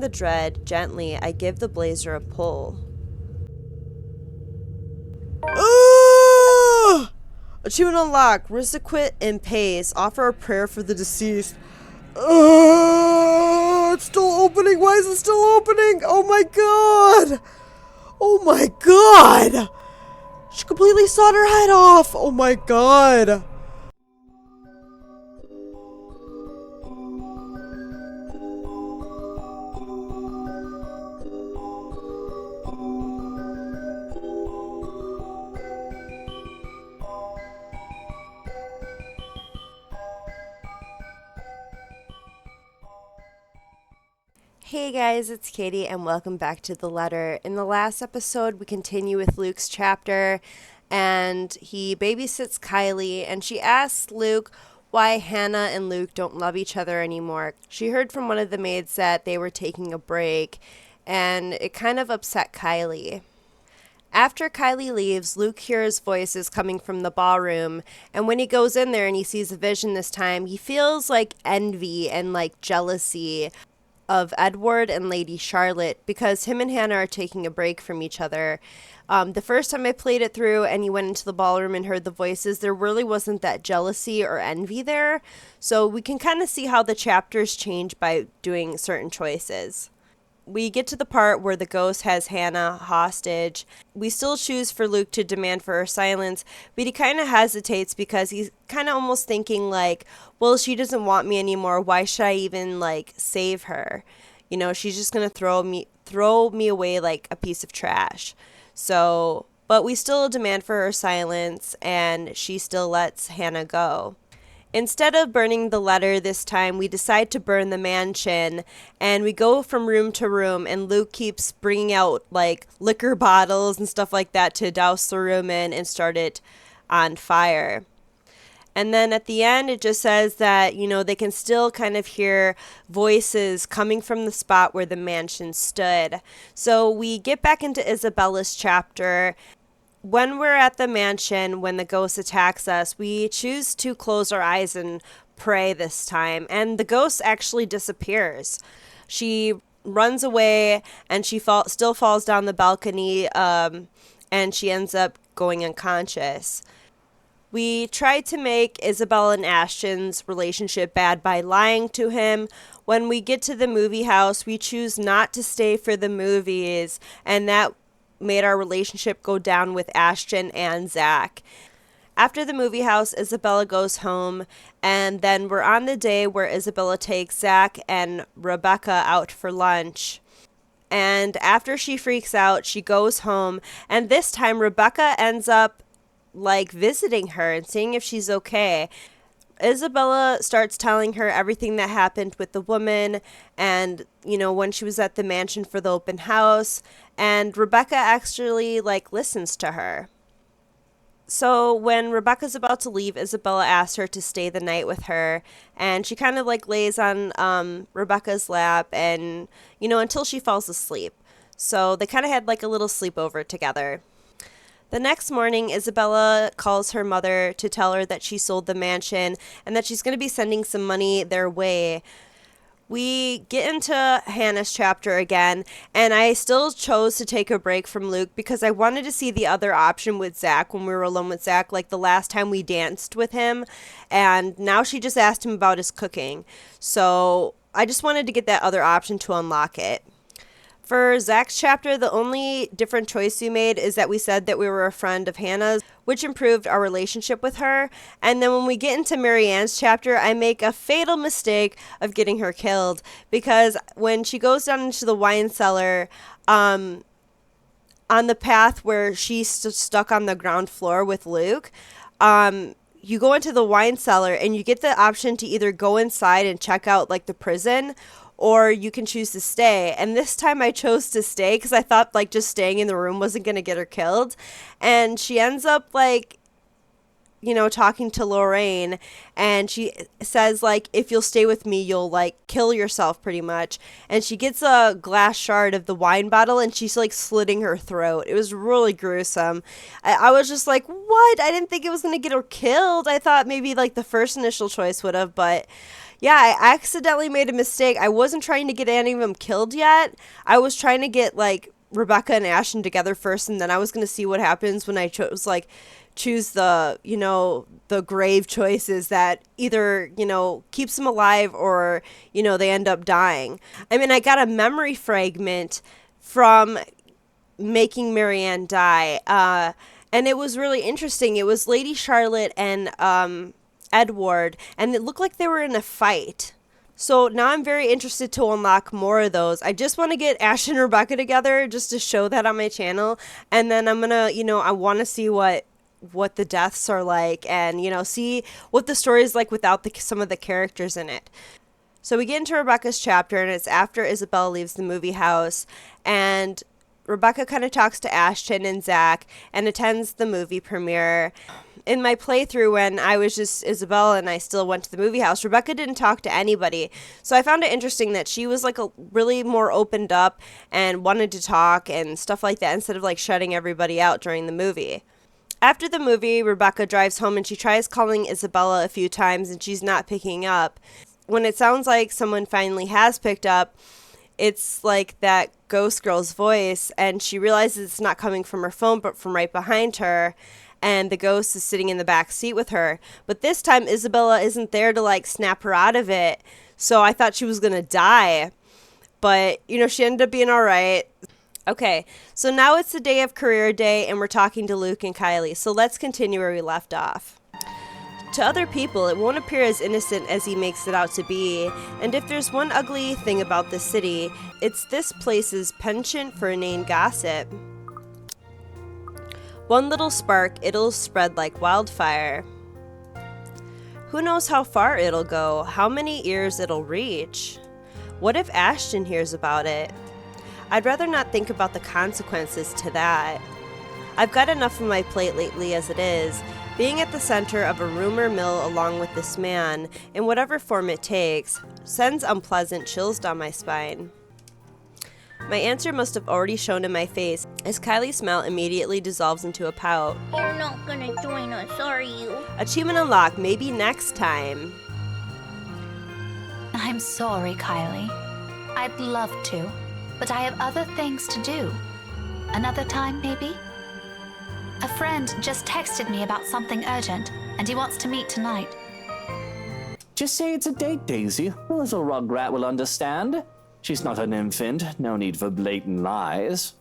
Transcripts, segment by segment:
The dread, gently, I give the blazer a pull. Achievement unlocked. Rizaquit and Pace offer a prayer for the deceased. It's still opening. Why is it still opening? Oh my god. Oh my god. She completely sawed her head off. Oh my god. Hey guys, it's Katie and welcome back to The Letter. In the last episode, we continue with Luke's chapter and he babysits Kylie and she asks Luke why Hannah and Luke don't love each other anymore. She heard from one of the maids that they were taking a break and it kind of upset Kylie. After Kylie leaves, Luke hears voices coming from the ballroom, and when he goes in there and he sees a vision this time, he feels like envy and like jealousy of Eduard and Lady Charlotte because him and Hannah are taking a break from each other. The first time I played it through and you went into the ballroom and heard the voices, there really wasn't that jealousy or envy there. So we can kind of see how the chapters change by doing certain choices. We get to the part where the ghost has Hannah hostage. We still choose for Luke to demand for her silence, but he kind of hesitates because he's kind of almost thinking like, well, she doesn't want me anymore. Why should I even like save her? You know, she's just going to throw me away like a piece of trash. So, but we still demand for her silence and she still lets Hannah go. Instead of burning the letter this time, we decide to burn the mansion, and we go from room to room, and Luke keeps bringing out, like, liquor bottles and stuff like that to douse the room in and start it on fire. And then at the end, it just says that, you know, they can still kind of hear voices coming from the spot where the mansion stood. So we get back into Isabella's chapter. When we're at the mansion, when the ghost attacks us, we choose to close our eyes and pray this time. And the ghost actually disappears. She runs away and she still falls down the balcony and she ends up going unconscious. We tried to make Isabella and Ashton's relationship bad by lying to him. When we get to the movie house, we choose not to stay for the movies, and that made our relationship go down with Ashton and Zach. After the movie house, Isabella goes home, and then we're on the day where Isabella takes Zach and Rebecca out for lunch. And after she freaks out, she goes home, and this time Rebecca ends up like visiting her and seeing if she's okay. Isabella starts telling her everything that happened with the woman and, you know, when she was at the mansion for the open house, and Rebecca actually like listens to her. So when Rebecca's about to leave, Isabella asks her to stay the night with her, and she kind of like lays on Rebecca's lap and, you know, until she falls asleep. So they kind of had like a little sleepover together. The next morning, Isabella calls her mother to tell her that she sold the mansion and that she's going to be sending some money their way. We get into Hannah's chapter again, and I still chose to take a break from Luke because I wanted to see the other option with Zach when we were alone with Zach, like the last time we danced with him, and now she just asked him about his cooking. So I just wanted to get that other option to unlock it. For Zach's chapter, the only different choice we made is that we said that we were a friend of Hannah's, which improved our relationship with her. And then when we get into Marianne's chapter, I make a fatal mistake of getting her killed because when she goes down into the wine cellar, on the path where she's stuck on the ground floor with Luke, you go into the wine cellar and you get the option to either go inside and check out like the prison, or you can choose to stay. And this time I chose to stay because I thought like just staying in the room wasn't going to get her killed. And she ends up like, you know, talking to Lorraine, and she says like, if you'll stay with me, you'll like kill yourself pretty much. And she gets a glass shard of the wine bottle and she's like slitting her throat. It was really gruesome. I was just like, what? I didn't think it was going to get her killed. I thought maybe like the first initial choice would have, but Yeah, I accidentally made a mistake. I wasn't trying to get any of them killed yet. I was trying to get, like, Rebecca and Ashton together first, and then I was going to see what happens when I choose the, the grave choices that either, keeps them alive or, they end up dying. I mean, I got a memory fragment from making Marianne die, and it was really interesting. It was Lady Charlotte and Eduard, and it looked like they were in a fight. So now I'm very interested to unlock more of those. I just want to get Ashton and Rebecca together just to show that on my channel. And then I'm going to, I want to see what the deaths are like and, see what the story is like without some of the characters in it. So we get into Rebecca's chapter, and it's after Isabella leaves the movie house, and Rebecca kind of talks to Ashton and Zach and attends the movie premiere. In my playthrough, when I was just Isabella and I still went to the movie house, Rebecca didn't talk to anybody. So I found it interesting that she was like a really more opened up and wanted to talk and stuff like that instead of like shutting everybody out during the movie. After the movie, Rebecca drives home and she tries calling Isabella a few times and she's not picking up. When it sounds like someone finally has picked up, it's like that ghost girl's voice, and she realizes it's not coming from her phone but from right behind her. And the ghost is sitting in the back seat with her. But this time, Isabella isn't there to, like, snap her out of it. So I thought she was going to die. But, she ended up being all right. Okay, so now it's the day of career day, and we're talking to Luke and Kylie. So let's continue where we left off. To other people, it won't appear as innocent as he makes it out to be. And if there's one ugly thing about this city, it's this place's penchant for inane gossip. One little spark, it'll spread like wildfire. Who knows how far it'll go, how many ears it'll reach? What if Ashton hears about it? I'd rather not think about the consequences to that. I've got enough on my plate lately as it is. Being at the center of a rumor mill along with this man, in whatever form it takes, sends unpleasant chills down my spine. My answer must have already shown in my face, as Kylie's smile immediately dissolves into a pout. You're not gonna join us, are you? Achievement unlocked, maybe next time. I'm sorry, Kylie. I'd love to, but I have other things to do. Another time, maybe? A friend just texted me about something urgent, and he wants to meet tonight. Just say it's a date, Daisy. The little rugrat will understand. She's not an infant. No need for blatant lies.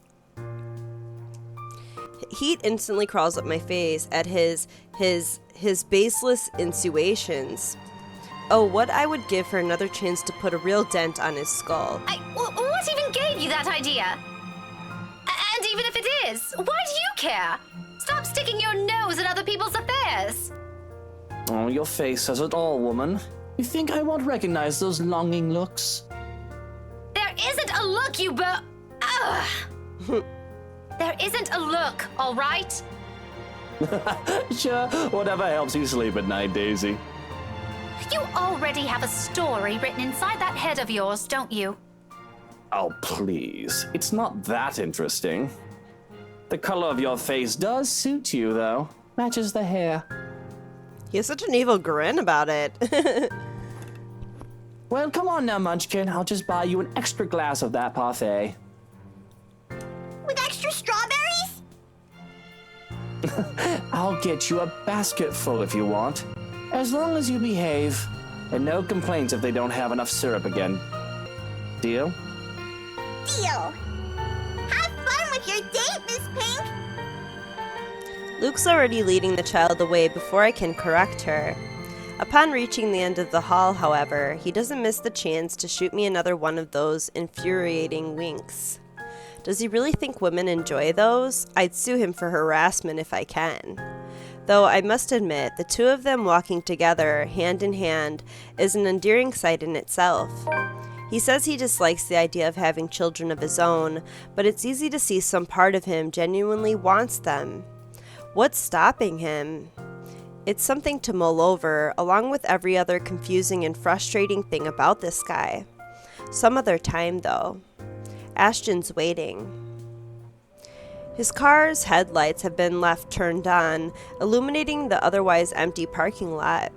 Heat instantly crawls up my face at his baseless insinuations. Oh, what I would give for another chance to put a real dent on his skull. What even gave you that idea? And even if it is, why do you care? Stop sticking your nose in other people's affairs. Oh, your face says it all, woman. You think I won't recognize those longing looks? There isn't a look, you There isn't a look, all right? Sure, whatever helps you sleep at night, Daisy. You already have a story written inside that head of yours, don't you? Oh, please. It's not that interesting. The color of your face does suit you, though. Matches the hair. He has such an evil grin about it. Well, come on now, Munchkin. I'll just buy you an extra glass of that parfait. With extra strawberries? I'll get you a basket full if you want. As long as you behave. And no complaints if they don't have enough syrup again. Deal? Deal. Have fun with your date, Miss Pink. Luke's already leading the child away before I can correct her. Upon reaching the end of the hall, however, he doesn't miss the chance to shoot me another one of those infuriating winks. Does he really think women enjoy those? I'd sue him for harassment if I can. Though I must admit, the two of them walking together, hand in hand, is an endearing sight in itself. He says he dislikes the idea of having children of his own, but it's easy to see some part of him genuinely wants them. What's stopping him? It's something to mull over, along with every other confusing and frustrating thing about this guy. Some other time, though. Ashton's waiting. His car's headlights have been left turned on, illuminating the otherwise empty parking lot.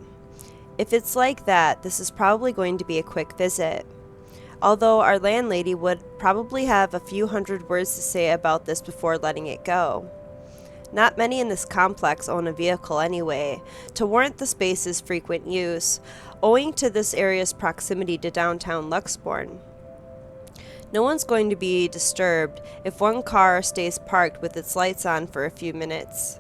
If it's like that, this is probably going to be a quick visit. Although our landlady would probably have a few hundred words to say about this before letting it go. Not many in this complex own a vehicle anyway, to warrant the space's frequent use, owing to this area's proximity to downtown Luxbourne. No one's going to be disturbed if one car stays parked with its lights on for a few minutes.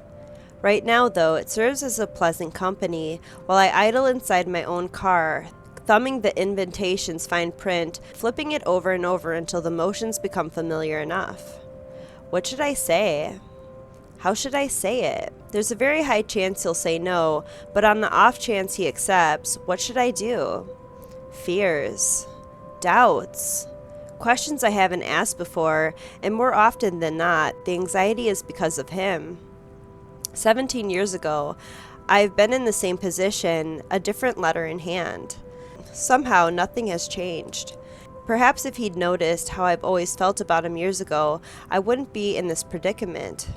Right now, though, it serves as a pleasant company while I idle inside my own car, thumbing the invitation's fine print, flipping it over and over until the motions become familiar enough. What should I say? How should I say it? There's a very high chance he'll say no, but on the off chance he accepts, what should I do? Fears. Doubts. Questions I haven't asked before, and more often than not, the anxiety is because of him. 17 years ago, I've been in the same position, a different letter in hand. Somehow, nothing has changed. Perhaps if he'd noticed how I've always felt about him years ago, I wouldn't be in this predicament.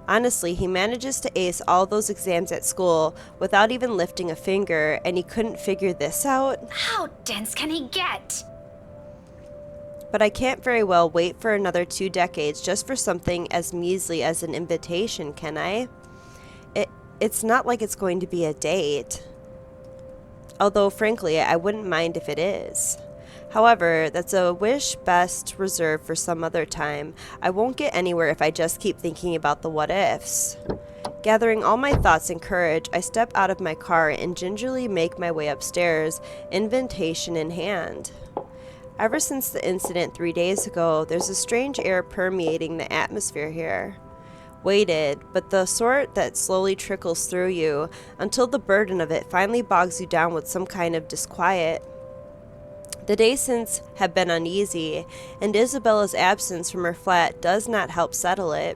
Honestly, he manages to ace all those exams at school without even lifting a finger, and he couldn't figure this out. How dense can he get? But I can't very well wait for another 2 decades just for something as measly as an invitation, can I? It's not like it's going to be a date. Although, frankly, I wouldn't mind if it is. However, that's a wish best reserved for some other time. I won't get anywhere if I just keep thinking about the what-ifs. Gathering all my thoughts and courage, I step out of my car and gingerly make my way upstairs, invitation in hand. Ever since the incident 3 days ago, there's a strange air permeating the atmosphere here. Weighted, but the sort that slowly trickles through you until the burden of it finally bogs you down with some kind of disquiet. The days since have been uneasy, and Isabella's absence from her flat does not help settle it.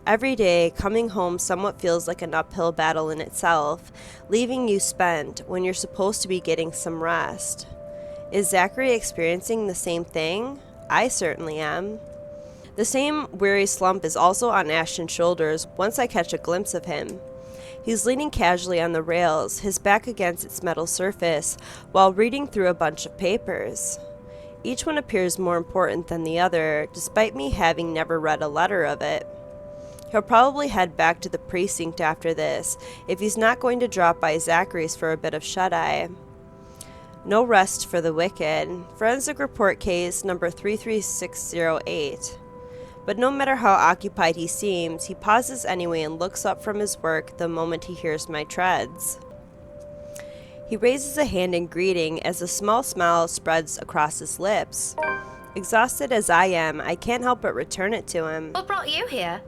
Every day, coming home somewhat feels like an uphill battle in itself, leaving you spent when you're supposed to be getting some rest. Is Zachary experiencing the same thing? I certainly am. The same weary slump is also on Ashton's shoulders once I catch a glimpse of him. He's leaning casually on the rails, his back against its metal surface, while reading through a bunch of papers. Each one appears more important than the other, despite me having never read a letter of it. He'll probably head back to the precinct after this, if he's not going to drop by Zachary's for a bit of shut-eye. No rest for the wicked. Forensic report case number 33608. But no matter how occupied he seems, he pauses anyway and looks up from his work the moment he hears my treads. He raises a hand in greeting as a small smile spreads across his lips. Exhausted as I am, I can't help but return it to him. What brought you here?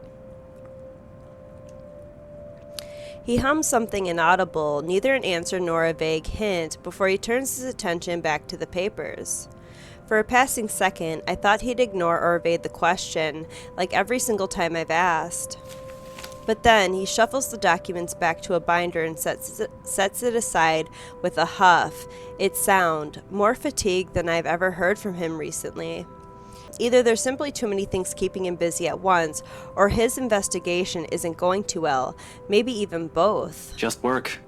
He hums something inaudible, neither an answer nor a vague hint, before he turns his attention back to the papers. For a passing second, I thought he'd ignore or evade the question, like every single time I've asked. But then he shuffles the documents back to a binder and sets it aside with a huff, its sound, more fatigued than I've ever heard from him recently. Either there's simply too many things keeping him busy at once, or his investigation isn't going too well, maybe even both. Just work.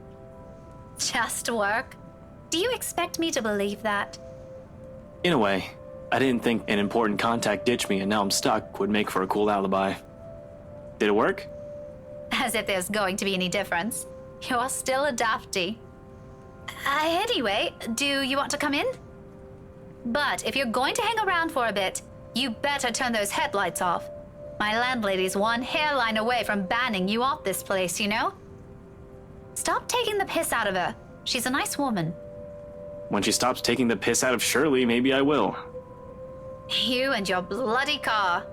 Just work? Do you expect me to believe that? In a way, I didn't think an important contact ditched me and now I'm stuck would make for a cool alibi. Did it work? As if there's going to be any difference. You're still a dafty. Anyway, do you want to come in? But if you're going to hang around for a bit, you better turn those headlights off. My landlady's one hairline away from banning you off this place, you know? Stop taking the piss out of her. She's a nice woman. When she stops taking the piss out of Shirley, maybe I will. You and your bloody car.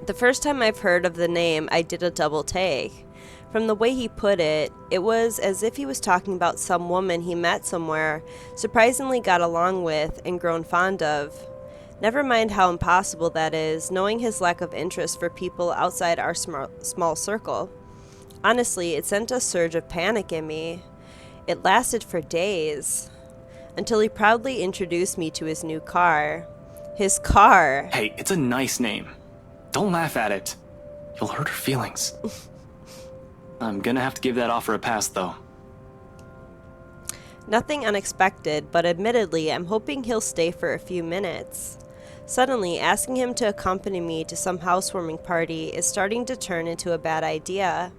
The first time I've heard of the name, I did a double take. From the way he put it, it was as if he was talking about some woman he met somewhere, surprisingly got along with, and grown fond of. Never mind how impossible that is, knowing his lack of interest for people outside our small circle. Honestly, it sent a surge of panic in me. It lasted for days, until he proudly introduced me to his new car. His car! Hey, it's a nice name. Don't laugh at it. You'll hurt her feelings. I'm gonna have to give that offer a pass, though. Nothing unexpected, but admittedly, I'm hoping he'll stay for a few minutes. Suddenly, asking him to accompany me to some housewarming party is starting to turn into a bad idea.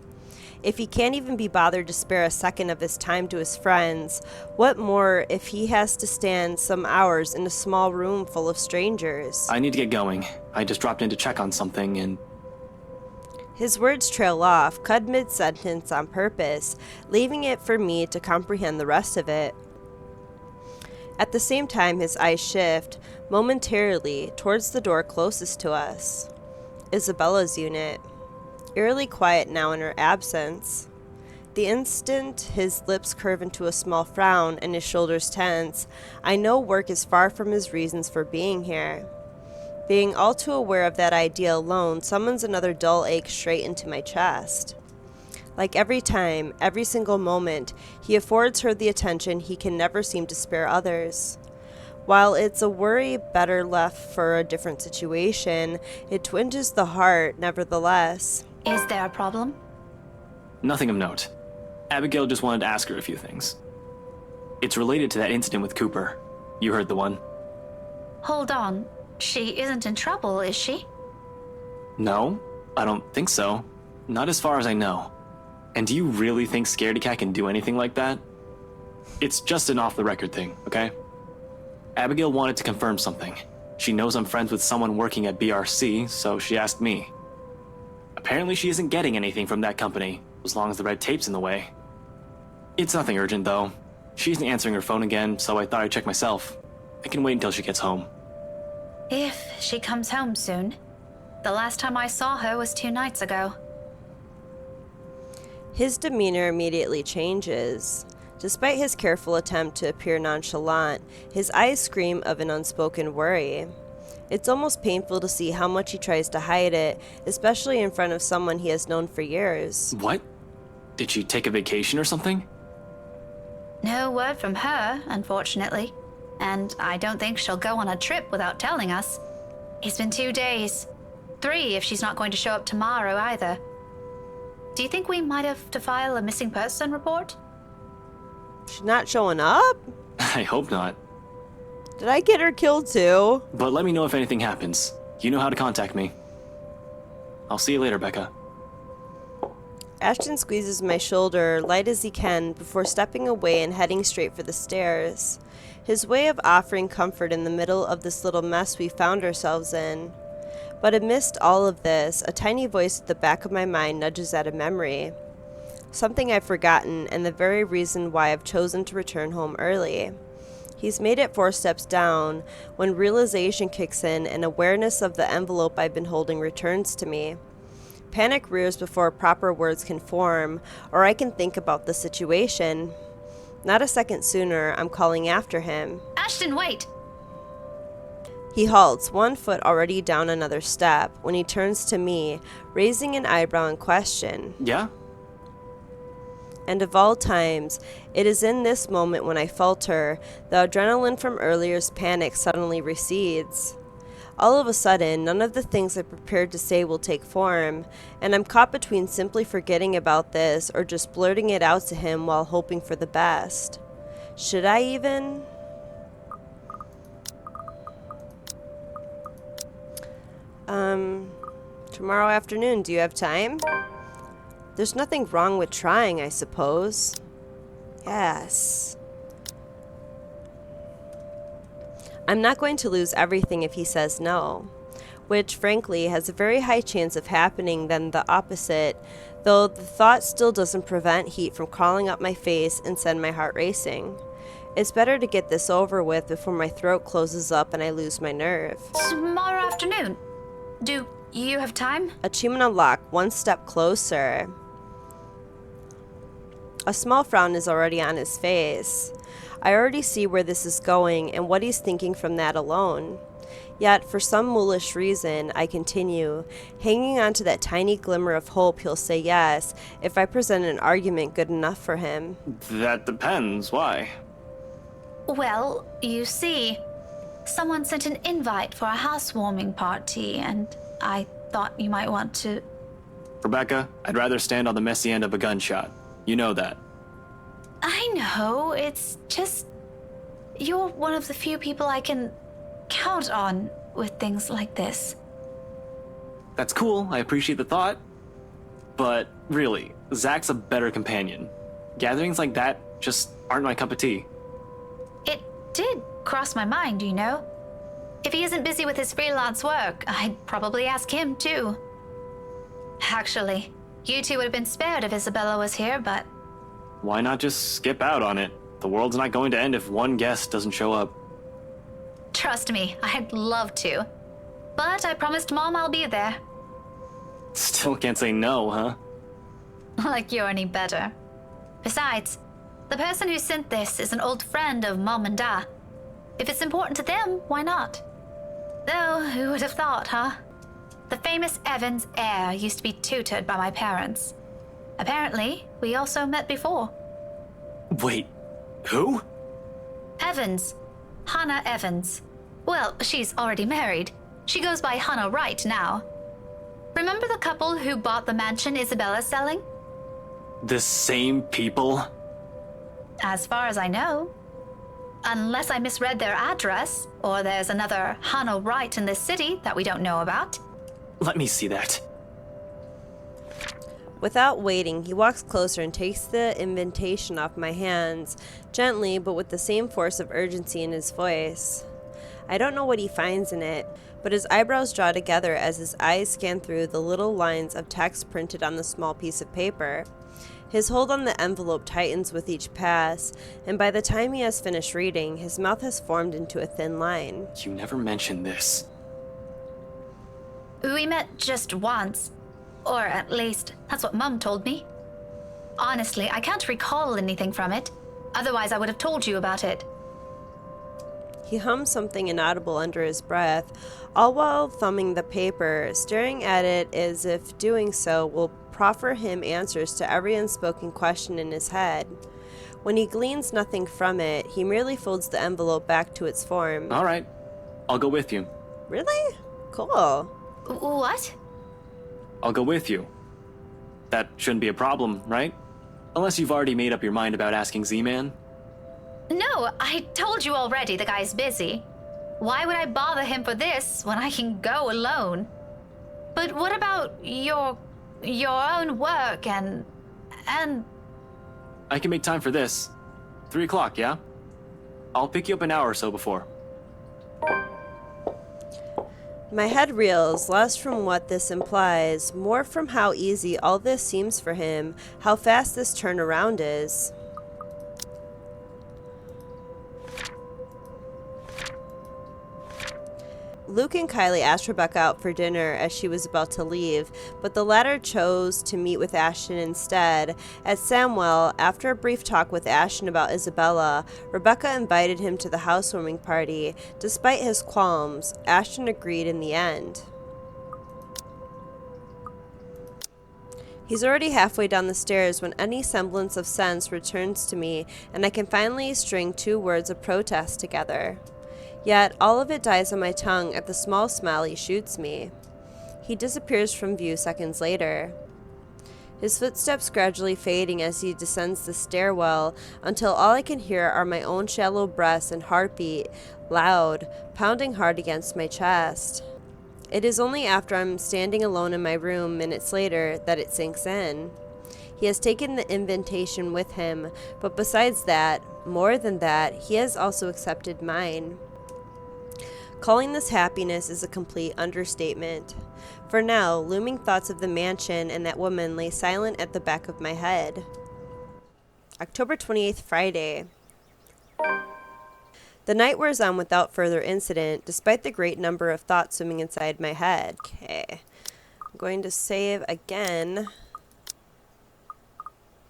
If he can't even be bothered to spare a second of his time to his friends, what more if he has to stand some hours in a small room full of strangers? I need to get going. I just dropped in to check on something and... His words trail off, cut mid-sentence on purpose, leaving it for me to comprehend the rest of it. At the same time, his eyes shift, momentarily, towards the door closest to us. Isabella's unit. Eerily quiet now in her absence. The instant his lips curve into a small frown and his shoulders tense, I know work is far from his reasons for being here. Being all too aware of that idea alone summons another dull ache straight into my chest. Like every time, every single moment, he affords her the attention he can never seem to spare others. While it's a worry better left for a different situation, it twinges the heart nevertheless. Is there a problem? Nothing of note. Abigail just wanted to ask her a few things. It's related to that incident with Cooper. You heard the one. Hold on. She isn't in trouble, is she? No, I don't think so. Not as far as I know. And do you really think Scaredy Cat can do anything like that? It's just an off-the-record thing, okay? Abigail wanted to confirm something. She knows I'm friends with someone working at BRC, so she asked me. Apparently she isn't getting anything from that company, as long as the red tape's in the way. It's nothing urgent, though. She isn't answering her phone again, so I thought I'd check myself. I can wait until she gets home. If she comes home soon. The last time I saw her was 2 nights ago. His demeanor immediately changes. Despite his careful attempt to appear nonchalant, his eyes scream of an unspoken worry. It's almost painful to see how much he tries to hide it, especially in front of someone he has known for years. What? Did she take a vacation or something? No word from her, unfortunately. And I don't think she'll go on a trip without telling us. It's been 2 days. 3 if she's not going to show up tomorrow either. Do you think we might have to file a missing person report? She's not showing up? I hope not. Did I get her killed too? But let me know if anything happens. You know how to contact me. I'll see you later, Becca. Ashton squeezes my shoulder, light as he can, before stepping away and heading straight for the stairs. His way of offering comfort in the middle of this little mess we found ourselves in. But amidst all of this, a tiny voice at the back of my mind nudges at a memory. Something I've forgotten, and the very reason why I've chosen to return home early. He's made it 4 steps down, when realization kicks in and awareness of the envelope I've been holding returns to me. Panic rears before proper words can form, or I can think about the situation. Not a second sooner, I'm calling after him. Ashton, wait! He halts, 1 foot already down another step, when he turns to me, raising an eyebrow in question. Yeah? And of all times, it is in this moment when I falter, the adrenaline from earlier's panic suddenly recedes. All of a sudden, none of the things I prepared to say will take form, and I'm caught between simply forgetting about this or just blurting it out to him while hoping for the best. Should I even? Tomorrow afternoon, do you have time? There's nothing wrong with trying, I suppose. Yes. I'm not going to lose everything if he says no, which frankly has a very high chance of happening than the opposite, though the thought still doesn't prevent heat from crawling up my face and send my heart racing. It's better to get this over with before my throat closes up and I lose my nerve. Tomorrow afternoon. Do you have time? Achievement unlocked, 1 step closer. A small frown is already on his face. I already see where this is going and what he's thinking from that alone. Yet, for some foolish reason, I continue, hanging on to that tiny glimmer of hope he'll say yes if I present an argument good enough for him. That depends. Why? Well, you see, someone sent an invite for a housewarming party, and I thought you might want to... Rebecca, I'd rather stand on the messy end of a gunshot. You know that. I know, it's just... You're one of the few people I can count on with things like this. That's cool, I appreciate the thought. But really, Zach's a better companion. Gatherings like that just aren't my cup of tea. It did cross my mind, you know. If he isn't busy with his freelance work, I'd probably ask him too. Actually, you two would have been spared if Isabella was here, but... Why not just skip out on it? The world's not going to end if one guest doesn't show up. Trust me, I'd love to. But I promised Mom I'll be there. Still can't say no, huh? Like you're any better. Besides, the person who sent this is an old friend of Mom and Dad. If it's important to them, why not? Though, who would have thought, huh? The famous Evans heir used to be tutored by my parents. Apparently, we also met before. Wait, who? Evans. Hannah Evans. Well, she's already married. She goes by Hannah Wright now. Remember the couple who bought the mansion Isabella's selling? The same people? As far as I know. Unless I misread their address, or there's another Hannah Wright in this city that we don't know about. Let me see that. Without waiting, he walks closer and takes the invitation off my hands, gently but with the same force of urgency in his voice. I don't know what he finds in it, but his eyebrows draw together as his eyes scan through the little lines of text printed on the small piece of paper. His hold on the envelope tightens with each pass, and by the time he has finished reading, his mouth has formed into a thin line. You never mentioned this. We met just once. Or at least, that's what Mum told me. Honestly, I can't recall anything from it. Otherwise, I would have told you about it. He hums something inaudible under his breath, all while thumbing the paper, staring at it as if doing so will proffer him answers to every unspoken question in his head. When he gleans nothing from it, he merely folds the envelope back to its form. All right, I'll go with you. Really? Cool. What? I'll go with you. That shouldn't be a problem, right? Unless you've already made up your mind about asking Z-Man. No, I told you already the guy's busy. Why would I bother him for this when I can go alone? But what about your own work and... I can make time for this. 3 o'clock, yeah? I'll pick you up an hour or so before. My head reels, less from what this implies, more from how easy all this seems for him, how fast this turnaround is. Luke and Kylie asked Rebecca out for dinner as she was about to leave, but the latter chose to meet with Ashton instead. At Samwell, after a brief talk with Ashton about Isabella, Rebecca invited him to the housewarming party. Despite his qualms, Ashton agreed in the end. He's already halfway down the stairs when any semblance of sense returns to me, and I can finally string 2 words of protest together. Yet all of it dies on my tongue at the small smile he shoots me. He disappears from view seconds later, his footsteps gradually fading as he descends the stairwell until all I can hear are my own shallow breaths and heartbeat, loud, pounding hard against my chest. It is only after I'm standing alone in my room minutes later that it sinks in. He has taken the invitation with him, but besides that, more than that, he has also accepted mine. Calling this happiness is a complete understatement. For now, looming thoughts of the mansion and that woman lay silent at the back of my head. October 28th, Friday. The night wears on without further incident, despite the great number of thoughts swimming inside my head. Okay. I'm going to save again.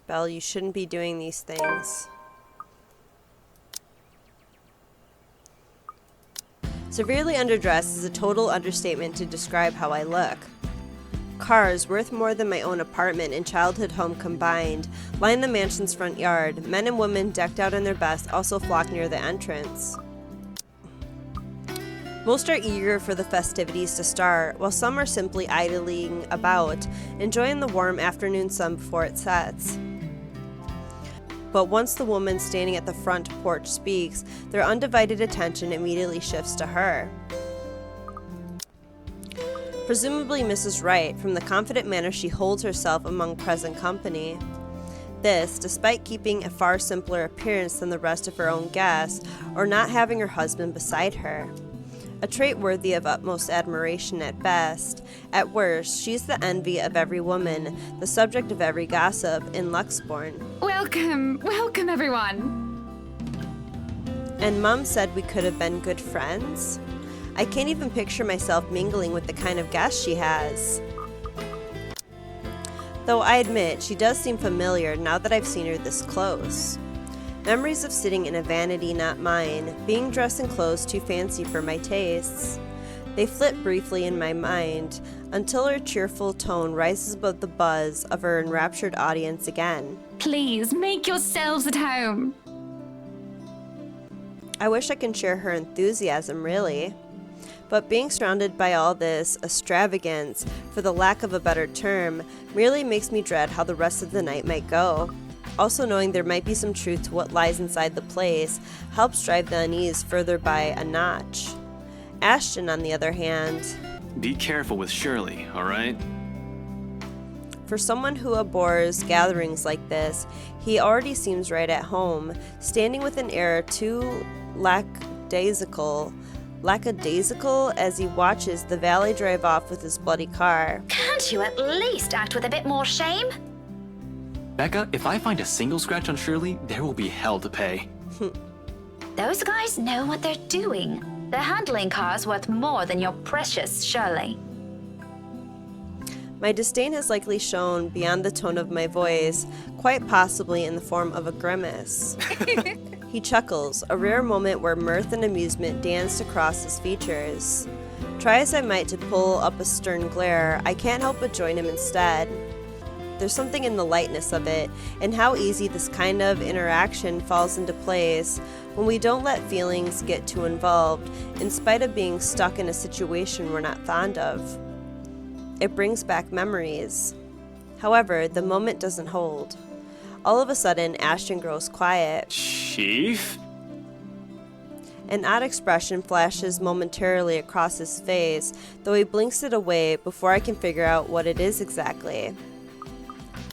Belle, you shouldn't be doing these things. Severely underdressed is a total understatement to describe how I look. Cars, worth more than my own apartment and childhood home combined, line the mansion's front yard. Men and women decked out in their best also flock near the entrance. Most are eager for the festivities to start, while some are simply idling about, enjoying the warm afternoon sun before it sets. but once the woman standing at the front porch speaks, their undivided attention immediately shifts to her. Presumably Mrs. Wright, from the confident manner she holds herself among present company. This, despite keeping a far simpler appearance than the rest of her own guests, or not having her husband beside her. A trait worthy of utmost admiration at best. At worst, she's the envy of every woman, the subject of every gossip in Luxbourne. Welcome everyone. And Mum said we could have been good friends? I can't even picture myself mingling with the kind of guests she has. Though I admit, she does seem familiar now that I've seen her this close. Memories of sitting in a vanity not mine, being dressed in clothes too fancy for my tastes. They flit briefly in my mind, until her cheerful tone rises above the buzz of her enraptured audience again. Please, make yourselves at home. I wish I could share her enthusiasm, really. But being surrounded by all this extravagance, for the lack of a better term, merely makes me dread how the rest of the night might go. Also knowing there might be some truth to what lies inside the place helps drive the unease further by a notch. Ashton, on the other hand... Be careful with Shirley, alright? For someone who abhors gatherings like this, he already seems right at home, standing with an air too lackadaisical as he watches the valet drive off with his bloody car. Can't you at least act with a bit more shame? Becca, if I find a single scratch on Shirley, there will be hell to pay. Those guys know what they're doing. They're handling cars worth more than your precious Shirley. My disdain has likely shown beyond the tone of my voice, quite possibly in the form of a grimace. He chuckles, a rare moment where mirth and amusement danced across his features. Try as I might to pull up a stern glare, I can't help but join him instead. There's something in the lightness of it, and how easy this kind of interaction falls into place when we don't let feelings get too involved, in spite of being stuck in a situation we're not fond of. It brings back memories. However, the moment doesn't hold. All of a sudden, Ashton grows quiet. Chief? An odd expression flashes momentarily across his face, though he blinks it away before I can figure out what it is exactly.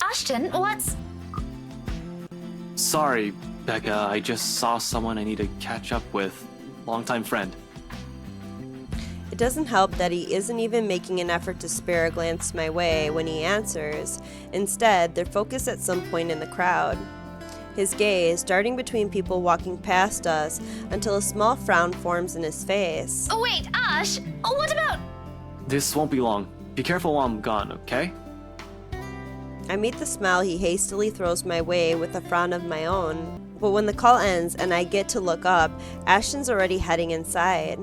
Ashton, what's... Sorry, Becca, I just saw someone I need to catch up with. Longtime friend. It doesn't help that he isn't even making an effort to spare a glance my way when he answers. Instead, they're focused at some point in the crowd. His gaze darting between people walking past us until a small frown forms in his face. Oh wait, Ash, what about... This won't be long. Be careful while I'm gone, okay? I meet the smile he hastily throws my way with a frown of my own. But when the call ends and I get to look up, Ashton's already heading inside.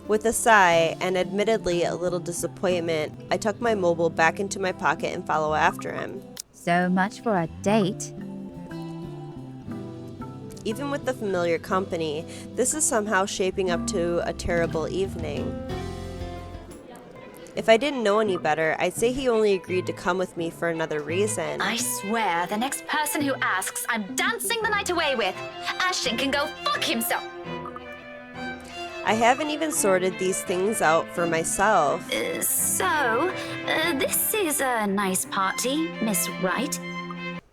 With a sigh, and admittedly a little disappointment, I tuck my mobile back into my pocket and follow after him. So much for a date. Even with the familiar company, this is somehow shaping up to a terrible evening. If I didn't know any better, I'd say he only agreed to come with me for another reason. I swear, the next person who asks, I'm dancing the night away with. Ashton can go fuck himself. I haven't even sorted these things out for myself. So, this is a nice party, Miss Wright.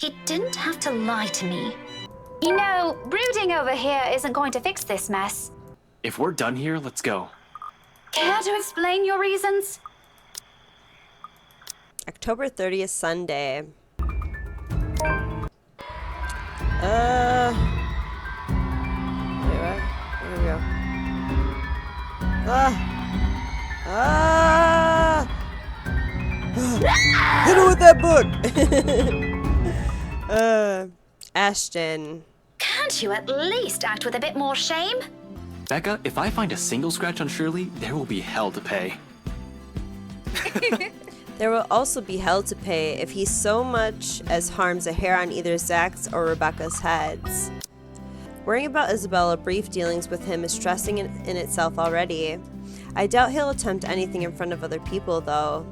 You didn't have to lie to me. You know, brooding over here isn't going to fix this mess. If we're done here, let's go. Care to explain your reasons? October 30th, Sunday. Wait, what? There we go. Hit her with that book! Ashton. Can't you at least act with a bit more shame? Becca, if I find a single scratch on Shirley, there will be hell to pay. There will also be hell to pay if he so much as harms a hair on either Zach's or Rebecca's heads. Worrying about Isabella's brief dealings with him is stressing in itself already. I doubt he'll attempt anything in front of other people, though.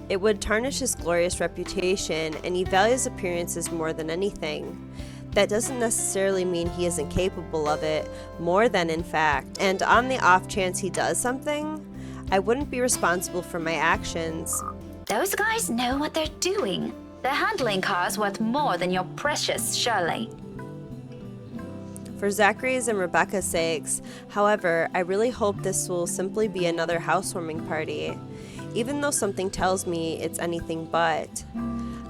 It would tarnish his glorious reputation, and he values appearances more than anything. that doesn't necessarily mean he isn't capable of it, more than in fact. And on the off chance he does something, I wouldn't be responsible for my actions. Those guys know what they're doing. They're handling cars worth more than your precious Shirley. For Zachary's and Rebecca's sakes, however, I really hope this will simply be another housewarming party, even though something tells me it's anything but.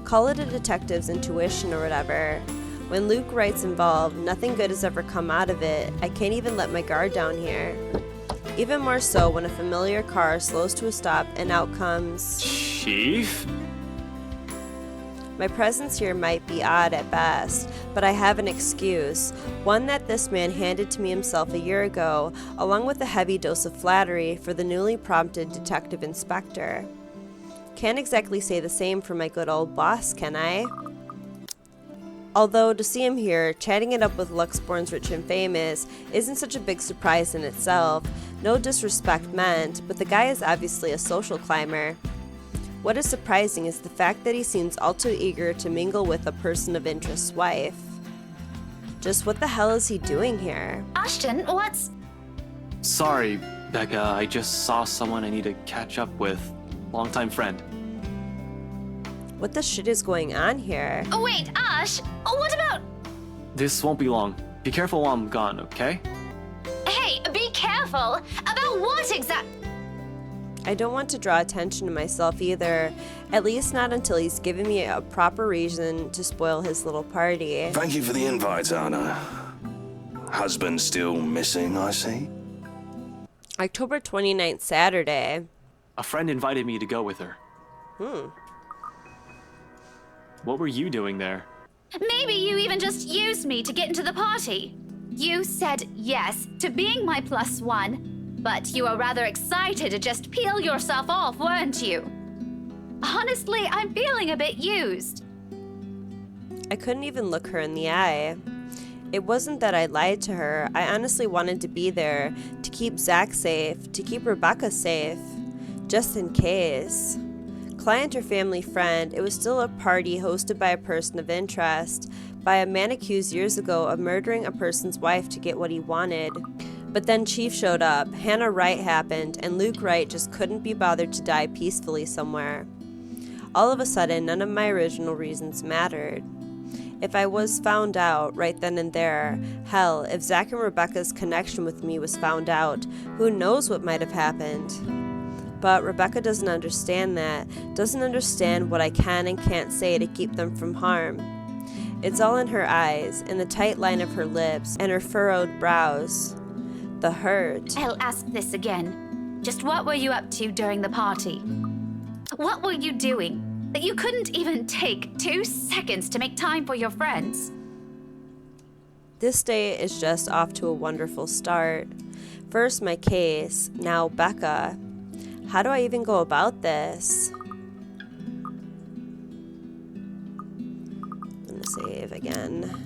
Call it a detective's intuition or whatever. When Luke Wright's involved, nothing good has ever come out of it. I can't even let my guard down here. Even more so when a familiar car slows to a stop and out comes... Chief? My presence here might be odd at best, but I have an excuse, one that this man handed to me himself a year ago, along with a heavy dose of flattery for the newly prompted detective inspector. Can't exactly say the same for my good old boss, can I? Although to see him here, chatting it up with Luxborn's rich and famous, isn't such a big surprise in itself. No disrespect meant, but the guy is obviously a social climber. What is surprising is the fact that he seems all too eager to mingle with a person of interest's wife. Just what the hell is he doing here? Ashton, what's... Sorry, Becca, I just saw someone I need to catch up with. Longtime friend. What the shit is going on here? Oh, wait, Ash, what about... This won't be long. Be careful while I'm gone, okay? Hey, be careful. About what exact... I don't want to draw attention to myself either, at least not until he's given me a proper reason to spoil his little party. Thank you for the invite, Anna. Husband still missing, I see? October 29th, Saturday. A friend invited me to go with her. What were you doing there? Maybe you even just used me to get into the party. You said yes to being my plus one, but you were rather excited to just peel yourself off, weren't you? Honestly, I'm feeling a bit used. I couldn't even look her in the eye. It wasn't that I lied to her. I honestly wanted to be there, to keep Zach safe, to keep Rebecca safe, just in case. Client or family friend, it was still a party hosted by a person of interest, by a man accused years ago of murdering a person's wife to get what he wanted. But then Chief showed up, Hannah Wright happened, and Luke Wright just couldn't be bothered to die peacefully somewhere. All of a sudden, none of my original reasons mattered. If I was found out right then and there, hell, if Zach and Rebecca's connection with me was found out, who knows what might have happened. But Rebecca doesn't understand that, doesn't understand what I can and can't say to keep them from harm. It's all in her eyes, in the tight line of her lips, and her furrowed brows. The hurt. I'll ask this again. Just what were you up to during the party? What were you doing that you couldn't even take 2 seconds to make time for your friends? This day is just off to a wonderful start. First my case, now Becca. How do I even go about this? I'm gonna save again.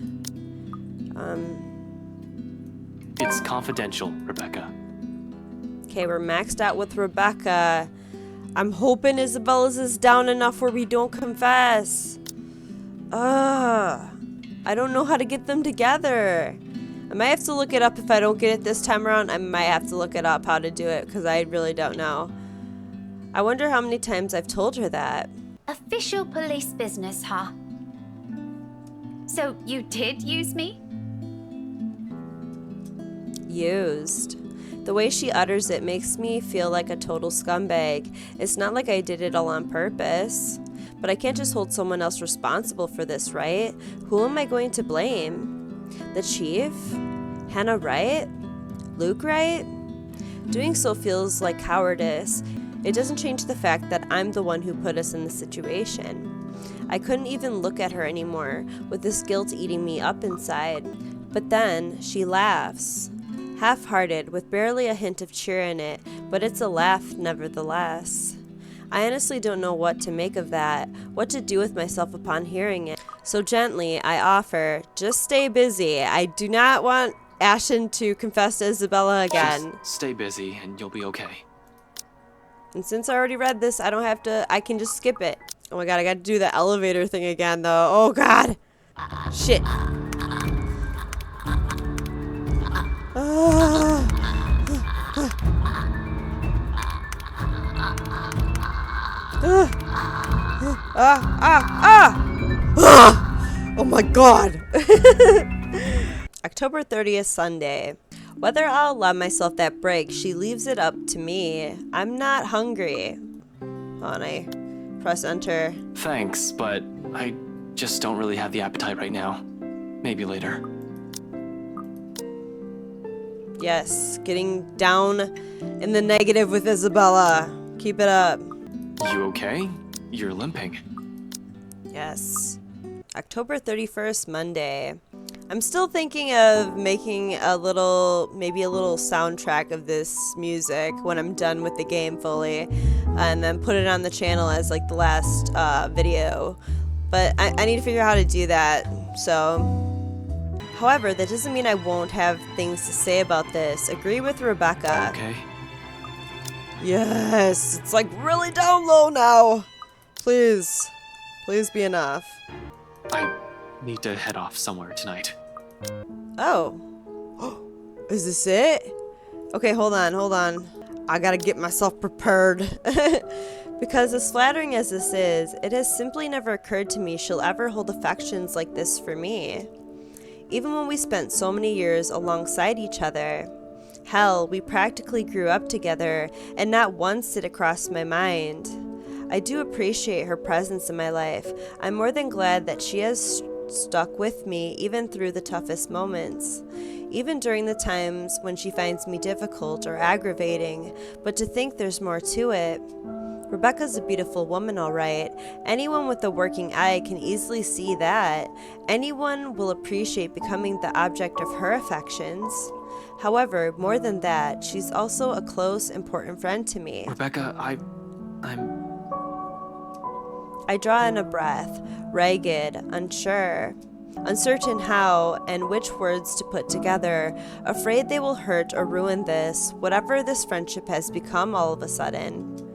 It's confidential, Rebecca. Okay, we're maxed out with Rebecca. I'm hoping Isabella's is down enough where we don't confess. I don't know how to get them together. I might have to look it up if I don't get it this time around. I might have to look it up how to do it because I really don't know. I wonder how many times I've told her that. Official police business, huh? So you did use me? Used. The way she utters it makes me feel like a total scumbag. It's not like I did it all on purpose. But I can't just hold someone else responsible for this, right? Who am I going to blame? The chief? Hannah Wright? Luke Wright? Doing so feels like cowardice. It doesn't change the fact that I'm the one who put us in this situation. I couldn't even look at her anymore, with this guilt eating me up inside. But then she laughs. Half-hearted, with barely a hint of cheer in it, but it's a laugh nevertheless. I honestly don't know what to make of that, what to do with myself upon hearing it. So gently, I offer, just stay busy. I do not want Ashton to confess to Isabella again. Just stay busy and you'll be okay. And since I already read this, I don't have to, I can just skip it. Oh my god, I gotta do the elevator thing again though. Oh god. Shit. Oh my god! October 30th, Sunday. Whether I'll allow myself that break, she leaves it up to me. I'm not hungry. Oh, and I press enter. Thanks, but I just don't really have the appetite right now. Maybe later. Yes, getting down in the negative with Isabella. Keep it up. You okay? You're limping. Yes. October 31st, Monday. I'm still thinking of making maybe a little soundtrack of this music when I'm done with the game fully, and then put it on the channel as like the last video. But I need to figure out how to do that, so... However, that doesn't mean I won't have things to say about this. Agree with Rebecca. Okay. Yes, it's like really down low now. Please. Please be enough. I need to head off somewhere tonight. Oh. Is this it? Okay, hold on. I gotta get myself prepared. Because as flattering as this is, it has simply never occurred to me she'll ever hold affections like this for me. Even when we spent so many years alongside each other. Hell, we practically grew up together, and not once did it cross my mind. I do appreciate her presence in my life. I'm more than glad that she has stuck with me even through the toughest moments. Even during the times when she finds me difficult or aggravating, but to think there's more to it. Rebecca's a beautiful woman, all right. Anyone with a working eye can easily see that. Anyone will appreciate becoming the object of her affections. However, more than that, she's also a close, important friend to me. Rebecca, I draw in a breath, ragged, unsure. Uncertain how and which words to put together, afraid they will hurt or ruin this, whatever this friendship has become all of a sudden.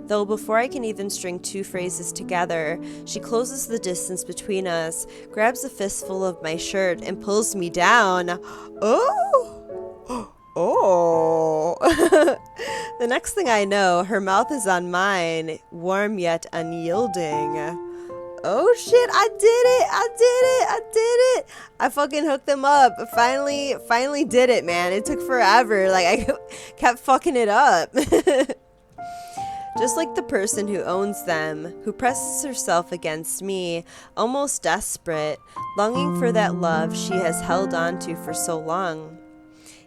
Though before I can even string two phrases together, she closes the distance between us, grabs a fistful of my shirt, and pulls me down. Oh! Oh! The next thing I know, her mouth is on mine, warm yet unyielding. Oh shit, I did it! I fucking hooked them up. Finally did it, man. It took forever. Like, I kept fucking it up. Just like the person who owns them, who presses herself against me, almost desperate, longing for that love she has held on to for so long.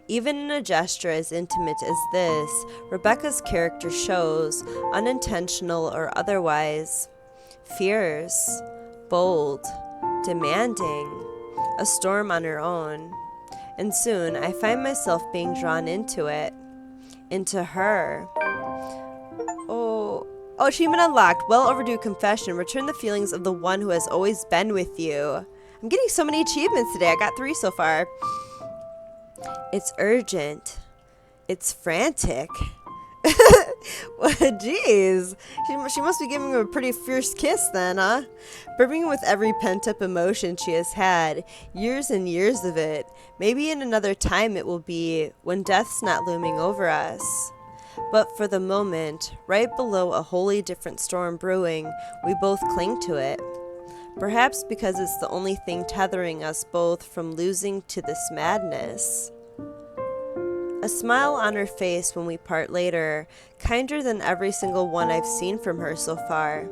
Even in a gesture as intimate as this, Rebecca's character shows, unintentional or otherwise, fierce, bold, demanding, a storm on her own. And soon I find myself being drawn into it, into her. Oh, achievement unlocked. Well overdue confession. Return the feelings of the one who has always been with you. I'm getting so many achievements today. I got 3 so far. It's urgent. It's frantic. Jeez. She must be giving him a pretty fierce kiss then, huh? Brimming with every pent-up emotion she has had. Years and years of it. Maybe in another time it will be, when death's not looming over us. But for the moment, right below a wholly different storm brewing, we both cling to it. Perhaps because it's the only thing tethering us both from losing to this madness. A smile on her face when we part later, kinder than every single one I've seen from her so far.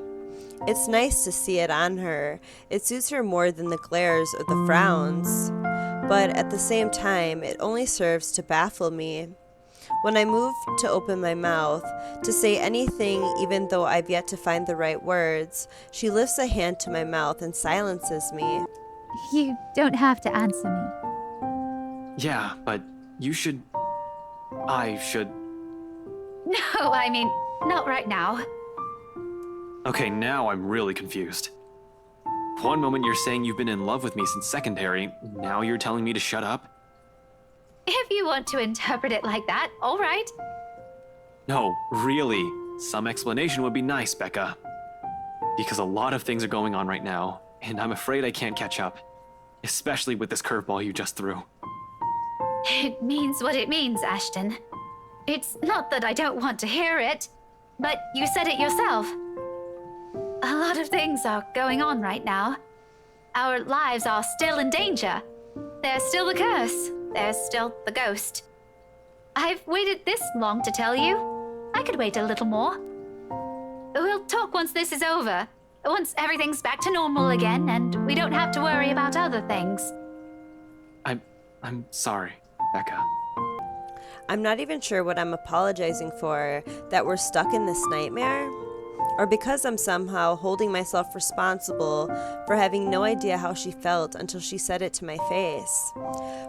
It's nice to see it on her. It suits her more than the glares or the frowns. But at the same time, it only serves to baffle me. When I move to open my mouth, to say anything even though I've yet to find the right words, she lifts a hand to my mouth and silences me. You don't have to answer me. Yeah, but you should... I should... No, I mean, not right now. Okay, now I'm really confused. One moment you're saying you've been in love with me since secondary, now you're telling me to shut up? If you want to interpret it like that, all right. No, really. Some explanation would be nice, Becca. Because a lot of things are going on right now, and I'm afraid I can't catch up. Especially with this curveball you just threw. It means what it means, Ashton. It's not that I don't want to hear it, but you said it yourself. A lot of things are going on right now. Our lives are still in danger. There's still the curse. There's still the ghost. I've waited this long to tell you. I could wait a little more. We'll talk once this is over. Once everything's back to normal again and we don't have to worry about other things. I'm sorry, Becca. I'm not even sure what I'm apologizing for, that we're stuck in this nightmare, or because I'm somehow holding myself responsible for having no idea how she felt until she said it to my face.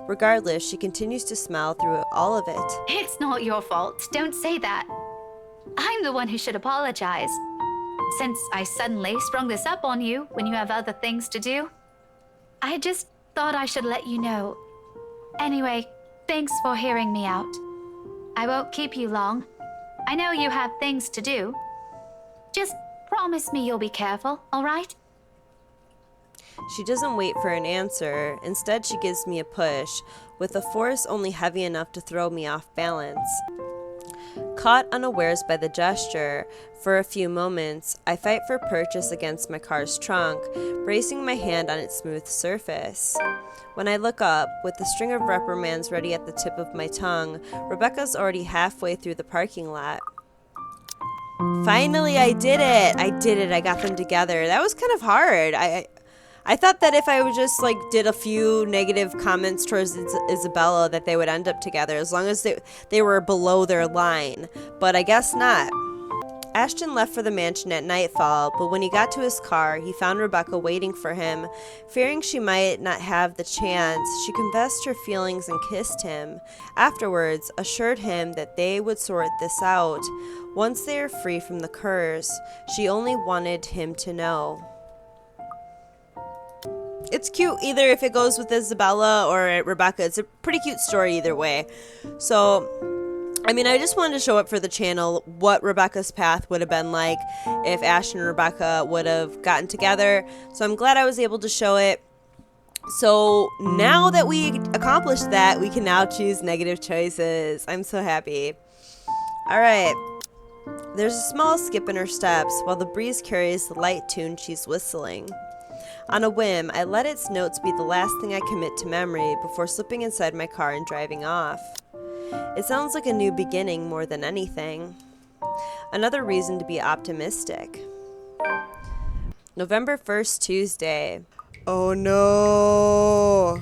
Regardless, she continues to smile through all of it. It's not your fault. Don't say that. I'm the one who should apologize. Since I suddenly sprung this up on you when you have other things to do, I just thought I should let you know. Anyway, thanks for hearing me out. I won't keep you long. I know you have things to do. Just promise me you'll be careful, all right? She doesn't wait for an answer. Instead, she gives me a push, with a force only heavy enough to throw me off balance. Caught unawares by the gesture, for a few moments, I fight for purchase against my car's trunk, bracing my hand on its smooth surface. When I look up, with the string of reprimands ready at the tip of my tongue, Rebecca's already halfway through the parking lot. Finally, I did it! I got them together. That was kind of hard. I thought that if I would just did a few negative comments towards Isabella that they would end up together as long as they were below their line, but I guess not. Ashton left for the mansion at nightfall, but when he got to his car, he found Rebecca waiting for him. Fearing she might not have the chance, she confessed her feelings and kissed him. Afterwards, assured him that they would sort this out. Once they are free from the curse, she only wanted him to know. It's cute either if it goes with Isabella or Rebecca. It's a pretty cute story either way. So, I mean, I just wanted to show up for the channel what Rebecca's path would have been like if Ashton and Rebecca would have gotten together. So I'm glad I was able to show it. So now that we accomplished that, we can now choose negative choices. I'm so happy. All right. There's a small skip in her steps while the breeze carries the light tune she's whistling. On a whim, I let its notes be the last thing I commit to memory before slipping inside my car and driving off. It sounds like a new beginning more than anything. Another reason to be optimistic. November 1st, Tuesday. Oh no!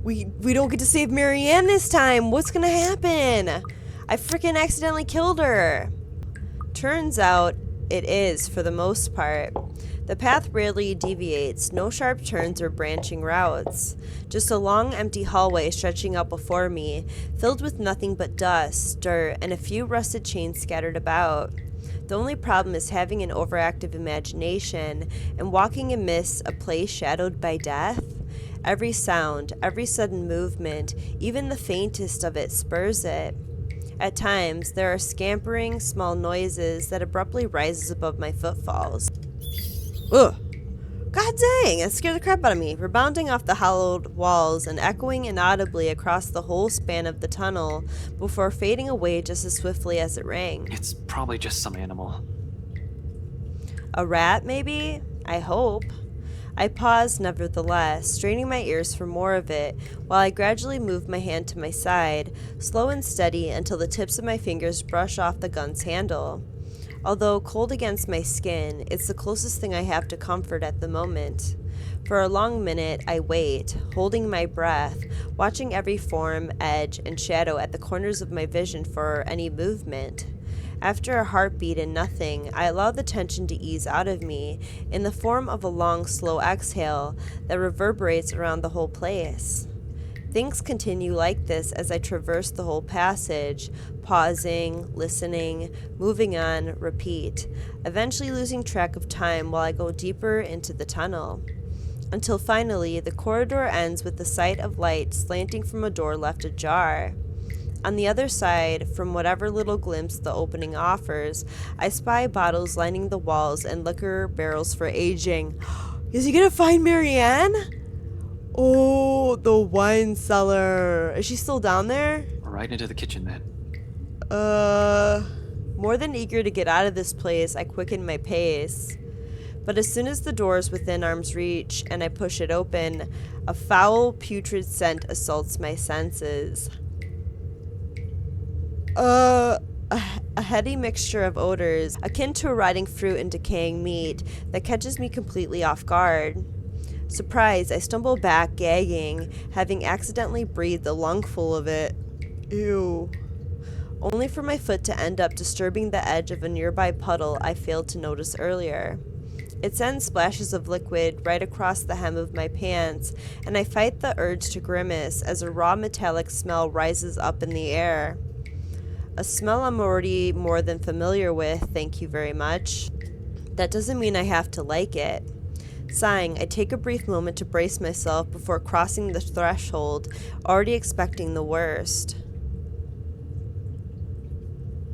We don't get to save Marianne this time! What's gonna happen? I freaking accidentally killed her! Turns out, it is, for the most part. The path rarely deviates, no sharp turns or branching routes. Just a long, empty hallway stretching out before me, filled with nothing but dust, dirt, and a few rusted chains scattered about. The only problem is having an overactive imagination and walking amidst a place shadowed by death. Every sound, every sudden movement, even the faintest of it spurs it. At times, there are scampering, small noises that abruptly rises above my footfalls. Ugh! God dang! It scared the crap out of me, rebounding off the hollowed walls and echoing inaudibly across the whole span of the tunnel before fading away just as swiftly as it rang. It's probably just some animal. A rat, maybe? I hope. I paused nevertheless, straining my ears for more of it, while I gradually moved my hand to my side, slow and steady until the tips of my fingers brush off the gun's handle. Although cold against my skin, it's the closest thing I have to comfort at the moment. For a long minute, I wait, holding my breath, watching every form, edge, and shadow at the corners of my vision for any movement. After a heartbeat and nothing, I allow the tension to ease out of me in the form of a long, slow exhale that reverberates around the whole place. Things continue like this as I traverse the whole passage, pausing, listening, moving on, repeat, eventually losing track of time while I go deeper into the tunnel. Until finally, the corridor ends with the sight of light slanting from a door left ajar. On the other side, from whatever little glimpse the opening offers, I spy bottles lining the walls and liquor barrels for aging. Is he gonna find Marianne? Oh, the wine cellar. Is she still down there? Right into the kitchen then. More than eager to get out of this place, I quicken my pace. But as soon as the door is within arm's reach and I push it open, a foul, putrid scent assaults my senses. A heady mixture of odors, akin to rotting fruit and decaying meat, that catches me completely off guard. Surprised, I stumble back, gagging, having accidentally breathed a lungful of it. Ew. Only for my foot to end up disturbing the edge of a nearby puddle I failed to notice earlier. It sends splashes of liquid right across the hem of my pants, and I fight the urge to grimace as a raw metallic smell rises up in the air. A smell I'm already more than familiar with, thank you very much. That doesn't mean I have to like it. Sighing, I take a brief moment to brace myself before crossing the threshold, already expecting the worst.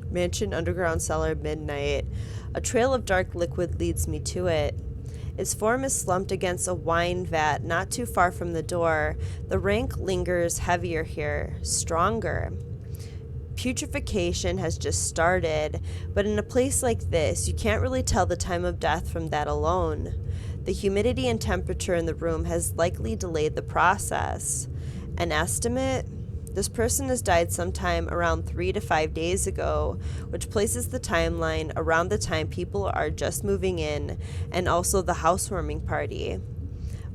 Mansion underground cellar, midnight. A trail of dark liquid leads me to it. Its form is slumped against a wine vat not too far from the door. The rank lingers heavier here, stronger. Putrefaction has just started, but in a place like this, you can't really tell the time of death from that alone. The humidity and temperature in the room has likely delayed the process. An estimate? This person has died sometime around 3 to 5 days ago, which places the timeline around the time people are just moving in, and also the housewarming party.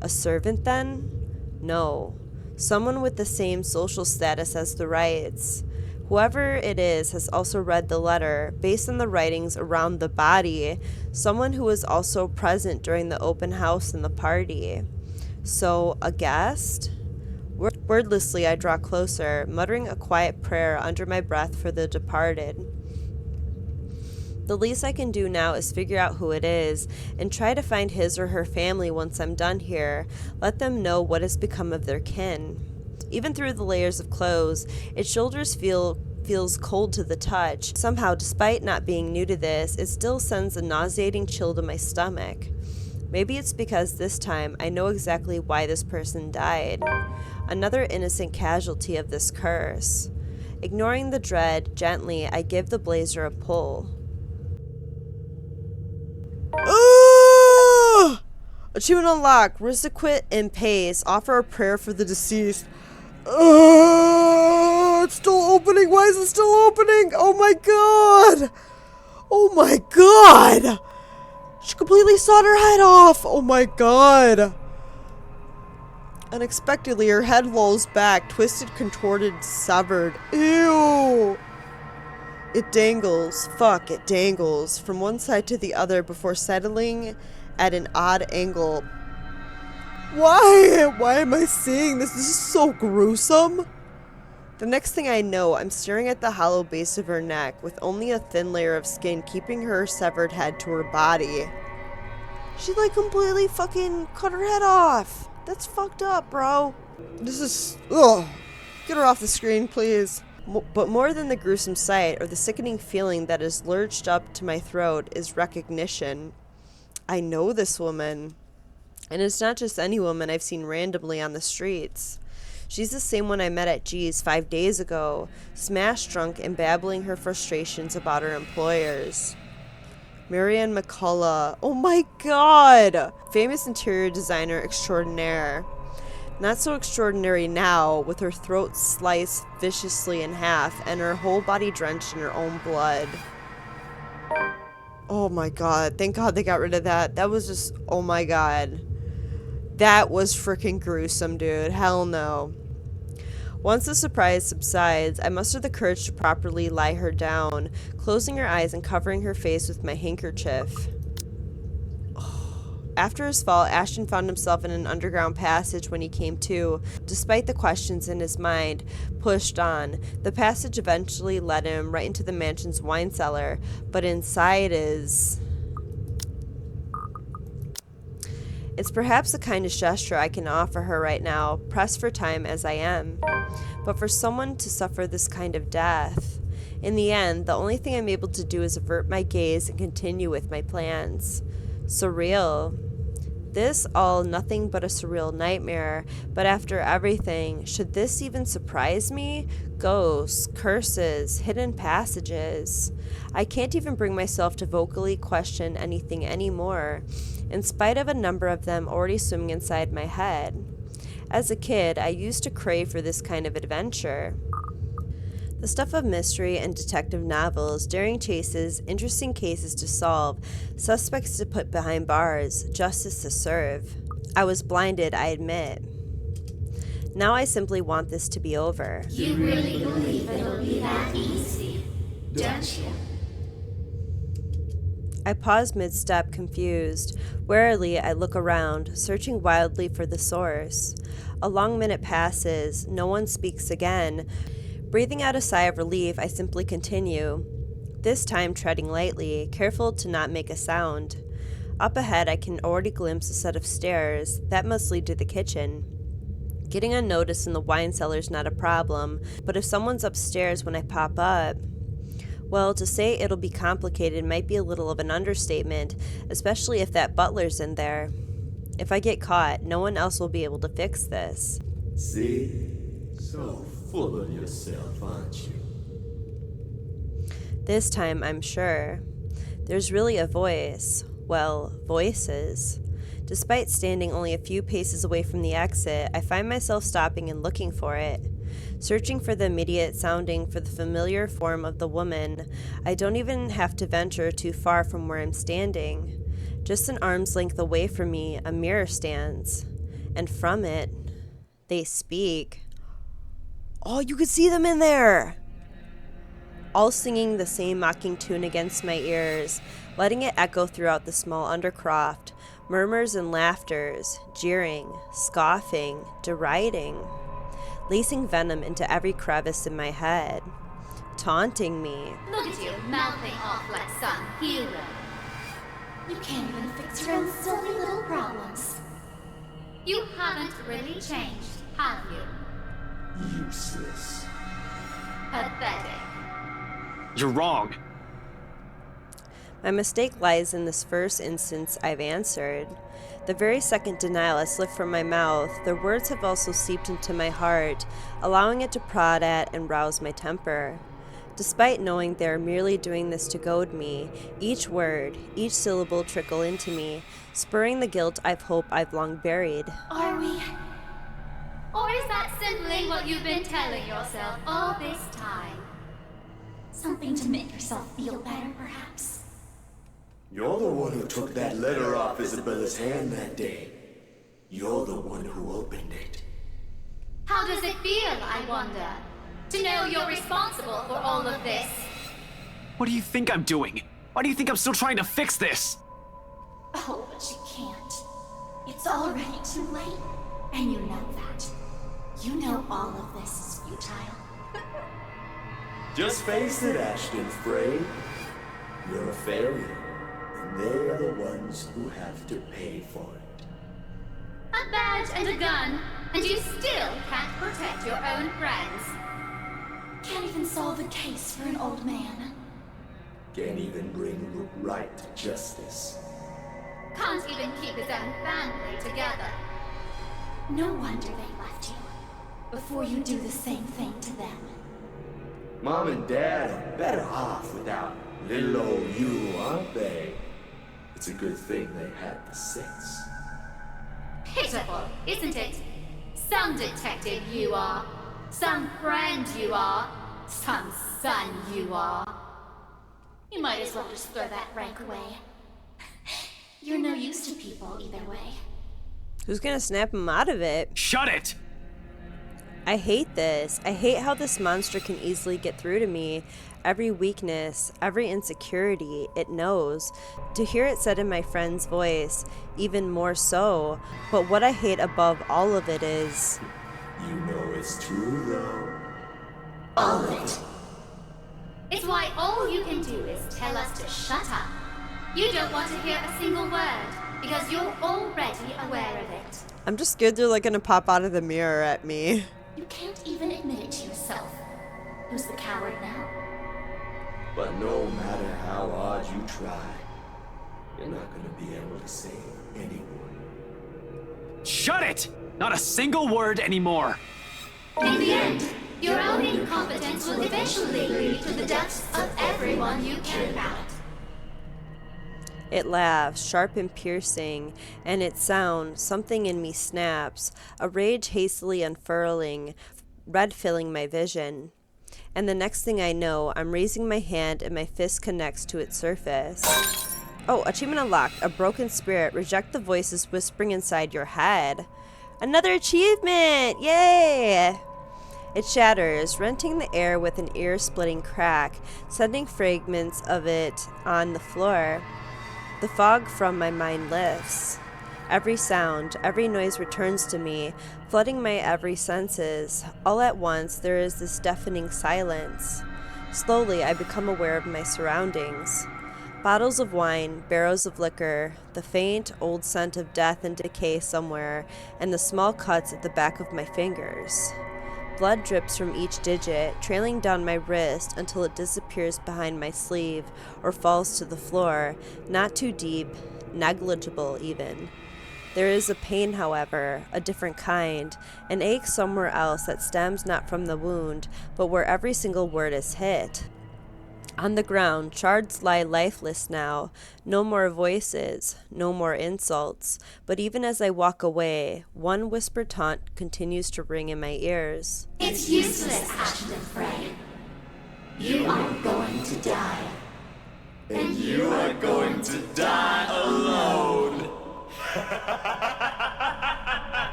A servant then? No. Someone with the same social status as the Wrights. Whoever it is has also read the letter, based on the writings around the body, someone who was also present during the open house and the party. So, a guest? Wordlessly, I draw closer, muttering a quiet prayer under my breath for the departed. The least I can do now is figure out who it is and try to find his or her family once I'm done here, let them know what has become of their kin. Even through the layers of clothes, its shoulders feels cold to the touch. Somehow, despite not being new to this, it still sends a nauseating chill to my stomach. Maybe it's because this time I know exactly why this person died. Another innocent casualty of this curse. Ignoring the dread, gently, I give the blazer a pull. Achievement unlocked. Rizaquit in pace. Offer a prayer for the deceased. It's still opening. Why is it still opening? Oh my god. Oh my god. She completely sawed her head off. Oh my god. Unexpectedly, her head lolls back, twisted, contorted, severed. Ew. It dangles. Fuck, it dangles from one side to the other before settling at an odd angle. Why? Why am I seeing this? This is so gruesome. The next thing I know, I'm staring at the hollow base of her neck with only a thin layer of skin keeping her severed head to her body. She like completely fucking cut her head off. That's fucked up, bro. This is... Ugh. Get her off the screen, please. But more than the gruesome sight or the sickening feeling that has lurched up to my throat is recognition. I know this woman. And it's not just any woman I've seen randomly on the streets. She's the same one I met at G's 5 days ago, smashed drunk and babbling her frustrations about her employers. Marianne McCullough. Oh my god! Famous interior designer extraordinaire. Not so extraordinary now, with her throat sliced viciously in half and her whole body drenched in her own blood. Oh my god, thank god they got rid of that. That was just, oh my god. That was freaking gruesome, dude. Hell no. Once the surprise subsides, I muster the courage to properly lie her down, closing her eyes and covering her face with my handkerchief. After his fall, Ashton found himself in an underground passage when he came to. Despite the questions in his mind, pushed on. The passage eventually led him right into the mansion's wine cellar, but inside is... It's perhaps the kindest gesture I can offer her right now, pressed for time as I am. But for someone to suffer this kind of death... In the end, the only thing I'm able to do is avert my gaze and continue with my plans. Surreal. This all nothing but a surreal nightmare, but after everything, should this even surprise me? Ghosts, curses, hidden passages. I can't even bring myself to vocally question anything anymore, in spite of a number of them already swimming inside my head. As a kid, I used to crave for this kind of adventure. The stuff of mystery and detective novels, daring chases, interesting cases to solve, suspects to put behind bars, justice to serve. I was blinded, I admit. Now I simply want this to be over. You really believe it'll be that easy, don't you? I pause mid-step, confused. Warily, I look around, searching wildly for the source. A long minute passes. No one speaks again. Breathing out a sigh of relief, I simply continue, this time treading lightly, careful to not make a sound. Up ahead, I can already glimpse a set of stairs. That must lead to the kitchen. Getting unnoticed in the wine cellar's not a problem, but if someone's upstairs when I pop up, well, to say it'll be complicated might be a little of an understatement, especially if that butler's in there. If I get caught, no one else will be able to fix this. See? So full of yourself, aren't you? This time, I'm sure. There's really a voice. Well, voices. Despite standing only a few paces away from the exit, I find myself stopping and looking for it. Searching for the immediate sounding for the familiar form of the woman. I don't even have to venture too far from where I'm standing. Just an arm's length away from me, a mirror stands. And from it, they speak. Oh, you could see them in there! All singing the same mocking tune against my ears, letting it echo throughout the small undercroft. Murmurs and laughters, jeering, scoffing, deriding. Lacing venom into every crevice in my head. Taunting me. Look at you, mouthing off like some hero. You can't even fix your own silly little problems. You haven't really changed, have you? Useless. Pathetic. You're wrong. My mistake lies in this first instance I've answered. The very second denial has slipped from my mouth, their words have also seeped into my heart, allowing it to prod at and rouse my temper. Despite knowing they are merely doing this to goad me, each word, each syllable trickle into me, spurring the guilt I've long buried. Are we? Or is that simply what you've been telling yourself all this time? Something to make yourself feel better, perhaps? You're the one who took that letter off Isabella's hand that day. You're the one who opened it. How does it feel, I wonder, to know you're responsible for all of this? What do you think I'm doing? Why do you think I'm still trying to fix this? Oh, but you can't. It's already too late, and you know that. You know all of this is futile. Just face it, Ashton Frey. You're a failure, and they are the ones who have to pay for it. A badge and a gun, and you still can't protect your own friends. Can't even solve a case for an old man. Can't even bring Luke right to justice. Can't even keep his own family together. No wonder they left you. Before you do the same thing to them. Mom and Dad are better off without little old you, aren't they? It's a good thing they had the sense. Pitiful, isn't it? Some detective you are. Some friend you are. Some son you are. You might as well just throw that rank away. You're no use to people either way. Who's gonna snap him out of it? Shut it! I hate this. I hate how this monster can easily get through to me. Every weakness, every insecurity, it knows. To hear it said in my friend's voice, even more so. But what I hate above all of it is... You know it's true, though. All of it. It's why all you can do is tell us to shut up. You don't want to hear a single word, because you're already aware of it. I'm just scared they're like gonna pop out of the mirror at me. You can't even admit it to yourself. Who's the coward now? But no matter how hard you try, you're not gonna be able to save anyone. Shut it! Not a single word anymore. In the end, your own incompetence will eventually lead to the deaths of everyone you care about. It laughs, sharp and piercing, and its sound, something in me snaps, a rage hastily unfurling, red filling my vision. And the next thing I know, I'm raising my hand and my fist connects to its surface. Oh, achievement unlocked. A broken spirit. Reject the voices whispering inside your head. Another achievement! Yay! It shatters, renting the air with an ear-splitting crack, sending fragments of it on the floor. The fog from my mind lifts. Every sound, every noise returns to me, flooding my every senses. All at once, there is this deafening silence. Slowly, I become aware of my surroundings. Bottles of wine, barrels of liquor, the faint, old scent of death and decay somewhere, and the small cuts at the back of my fingers. Blood drips from each digit, trailing down my wrist until it disappears behind my sleeve or falls to the floor, not too deep, negligible even. There is a pain, however, a different kind, an ache somewhere else that stems not from the wound, but where every single word is hit. On the ground, shards lie lifeless now, no more voices, no more insults, but even as I walk away, one whispered taunt continues to ring in my ears. It's useless, Ashton and Frey. You are going to die. And you are going to die alone.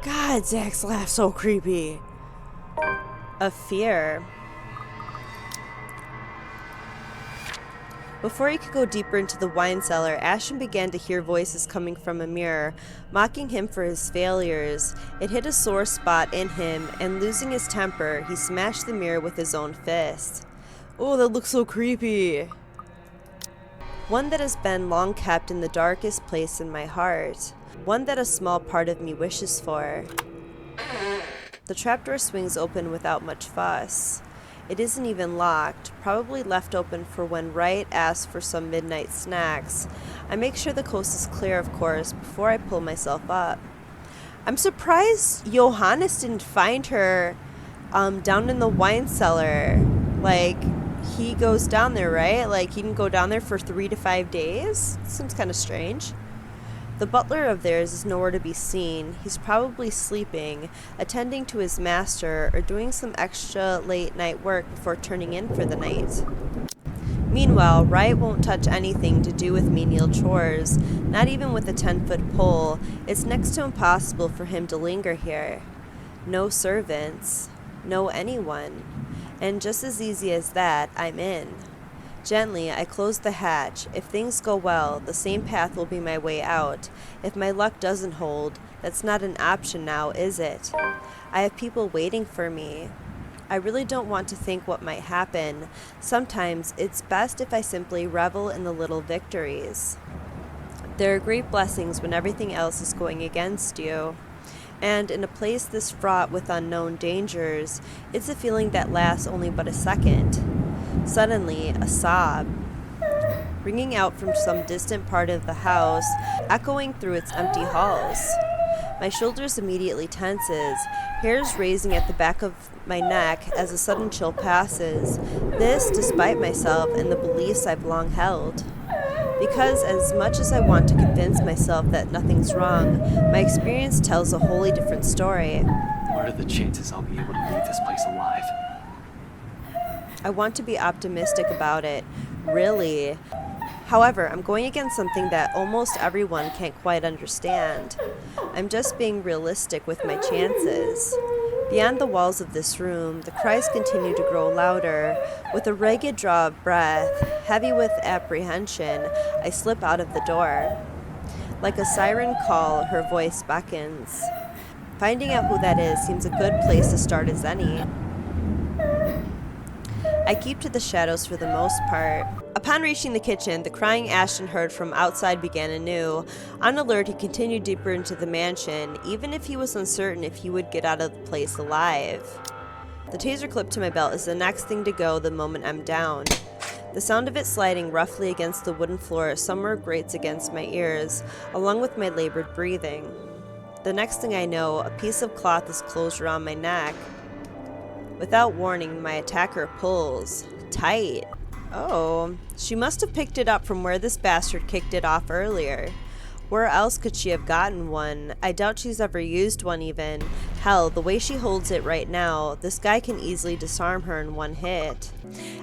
God, Zach's laugh so creepy. Of fear. Before he could go deeper into the wine cellar, Ashton began to hear voices coming from a mirror, mocking him for his failures. It hit a sore spot in him, and losing his temper, he smashed the mirror with his own fist. Oh, that looks so creepy. One that has been long kept in the darkest place in my heart. One that a small part of me wishes for. The trapdoor swings open without much fuss. It isn't even locked, probably left open for when Wright asks for some midnight snacks. I make sure the coast is clear, of course, before I pull myself up. I'm surprised Johannes didn't find her down in the wine cellar. Like, he goes down there, right? Like, he didn't go down there for 3 to 5 days? Seems kind of strange. The butler of theirs is nowhere to be seen. He's probably sleeping, attending to his master, or doing some extra late-night work before turning in for the night. Meanwhile, Wright won't touch anything to do with menial chores, not even with a 10-foot pole. It's next to impossible for him to linger here. No servants, no anyone. And just as easy as that, I'm in. Gently, I close the hatch. If things go well, the same path will be my way out. If my luck doesn't hold, that's not an option now, is it? I have people waiting for me. I really don't want to think what might happen. Sometimes it's best if I simply revel in the little victories. There are great blessings when everything else is going against you. And in a place this fraught with unknown dangers, it's a feeling that lasts only but a second. Suddenly, a sob, ringing out from some distant part of the house, echoing through its empty halls. My shoulders immediately tenses, hairs raising at the back of my neck as a sudden chill passes. This, despite myself and the beliefs I've long held. Because as much as I want to convince myself that nothing's wrong, my experience tells a wholly different story. What are the chances I'll be able to leave this place alive? I want to be optimistic about it, really. However, I'm going against something that almost everyone can't quite understand. I'm just being realistic with my chances. Beyond the walls of this room, the cries continue to grow louder. With a ragged draw of breath, heavy with apprehension, I slip out of the door. Like a siren call, her voice beckons. Finding out who that is seems a good place to start as any. I keep to the shadows for the most part. Upon reaching the kitchen, the crying Ashton heard from outside began anew. On alert, he continued deeper into the mansion, even if he was uncertain if he would get out of the place alive. The taser clip to my belt is the next thing to go the moment I'm down. The sound of it sliding roughly against the wooden floor somewhere grates against my ears, along with my labored breathing. The next thing I know, a piece of cloth is closed around my neck. Without warning, my attacker pulls. Tight. Oh, she must have picked it up from where this bastard kicked it off earlier. Where else could she have gotten one? I doubt she's ever used one even. Hell, the way she holds it right now, this guy can easily disarm her in one hit.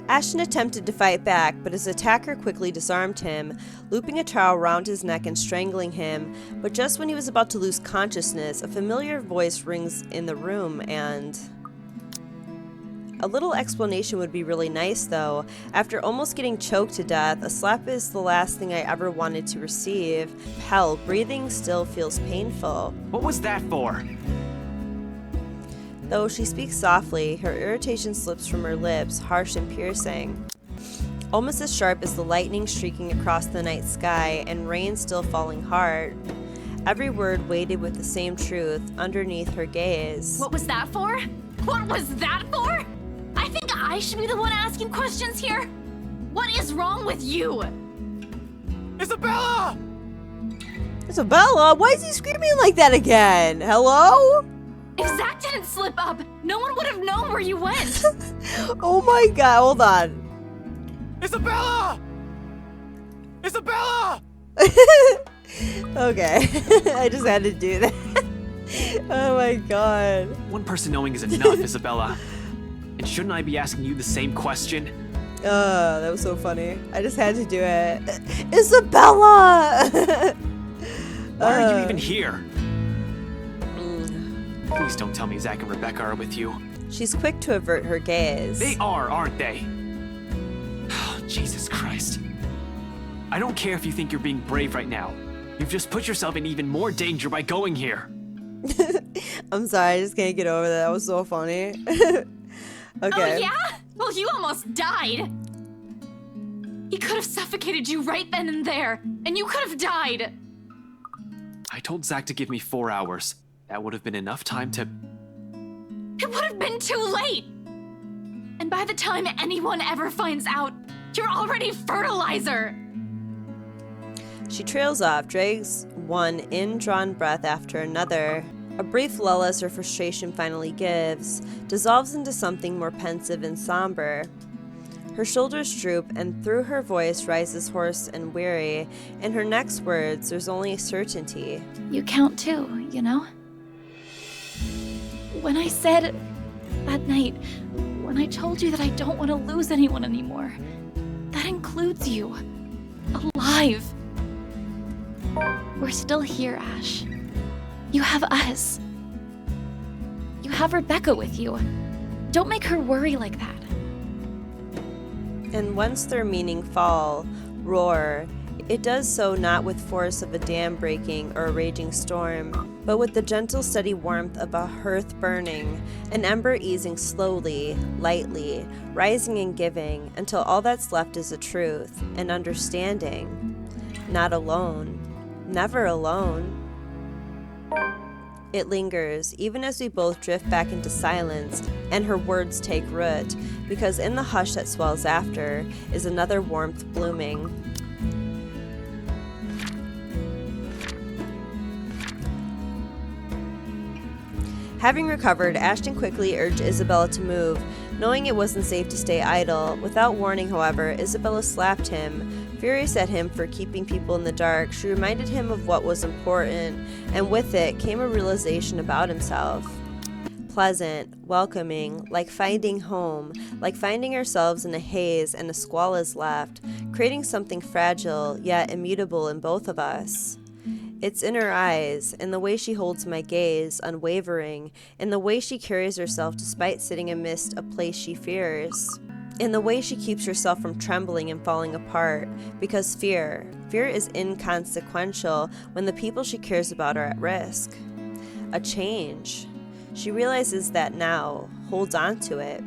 Ashton attempted to fight back, but his attacker quickly disarmed him, looping a towel around his neck and strangling him. But just when he was about to lose consciousness, a familiar voice rings in the room and... A little explanation would be really nice, though. After almost getting choked to death, a slap is the last thing I ever wanted to receive. Hell, breathing still feels painful. What was that for? Though she speaks softly, her irritation slips from her lips, harsh and piercing. Almost as sharp as the lightning streaking across the night sky and rain still falling hard. Every word weighted with the same truth underneath her gaze. What was that for? What was that for? I think I should be the one asking questions here. What is wrong with you? Isabella! Isabella? Why is he screaming like that again? Hello? If Zach didn't slip up, no one would have known where you went. Oh my god, hold on. Isabella! Isabella! Okay, I just had to do that. Oh my god. One person knowing is enough, Isabella. And shouldn't I be asking you the same question? That was so funny. I just had to do it. Isabella! Why are you even here? Please don't tell me Zach and Rebecca are with you. She's quick to avert her gaze. They are, aren't they? Oh, Jesus Christ. I don't care if you think you're being brave right now. You've just put yourself in even more danger by going here. I'm sorry, I just can't get over that. That was so funny. Okay. Oh yeah? Well, you almost died. He could have suffocated you right then and there, and you could have died. I told Zach to give me 4 hours. That would have been enough time to... It would have been too late. And by the time anyone ever finds out, you're already fertilizer. She trails off, drags one in-drawn breath after another. A brief lull as her frustration finally gives, dissolves into something more pensive and somber. Her shoulders droop, and through her voice rises hoarse and weary. In her next words, there's only certainty. You count too, you know? When I said that night, when I told you that I don't want to lose anyone anymore, that includes you. Alive. We're still here, Ash. You have us. You have Rebecca with you. Don't make her worry like that. And once their meaning fall, roar, it does so not with force of a dam breaking or a raging storm, but with the gentle steady warmth of a hearth burning, an ember easing slowly, lightly, rising and giving, until all that's left is a truth, an understanding. Not alone. Never alone. It lingers, even as we both drift back into silence, and her words take root, because in the hush that swells after is another warmth blooming. Having recovered, Ashton quickly urged Isabella to move, knowing it wasn't safe to stay idle. Without warning, however, Isabella slapped him. Furious at him for keeping people in the dark, she reminded him of what was important, and with it came a realization about himself. Pleasant, welcoming, like finding home, like finding ourselves in a haze and a squall is left, creating something fragile yet immutable in both of us. It's in her eyes, in the way she holds my gaze, unwavering, in the way she carries herself despite sitting amidst a place she fears. In the way she keeps herself from trembling and falling apart, because fear is inconsequential when the people she cares about are at risk. A change. She realizes that now, holds on to it.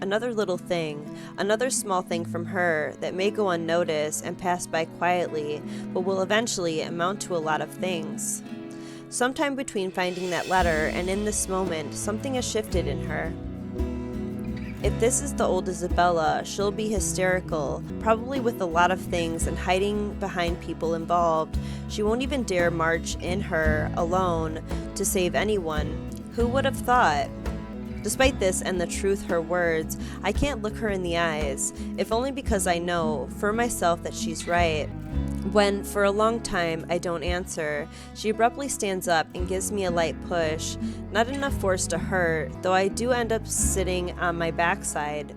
Another little thing, another small thing from her that may go unnoticed and pass by quietly, but will eventually amount to a lot of things. Sometime between finding that letter and in this moment, something has shifted in her. If this is the old Isabella, she'll be hysterical, probably with a lot of things and hiding behind people involved. She won't even dare march in her alone to save anyone. Who would have thought? Despite this and the truth her words, I can't look her in the eyes, if only because I know for myself that she's right. When, for a long time, I don't answer, she abruptly stands up and gives me a light push, not enough force to hurt, though I do end up sitting on my backside.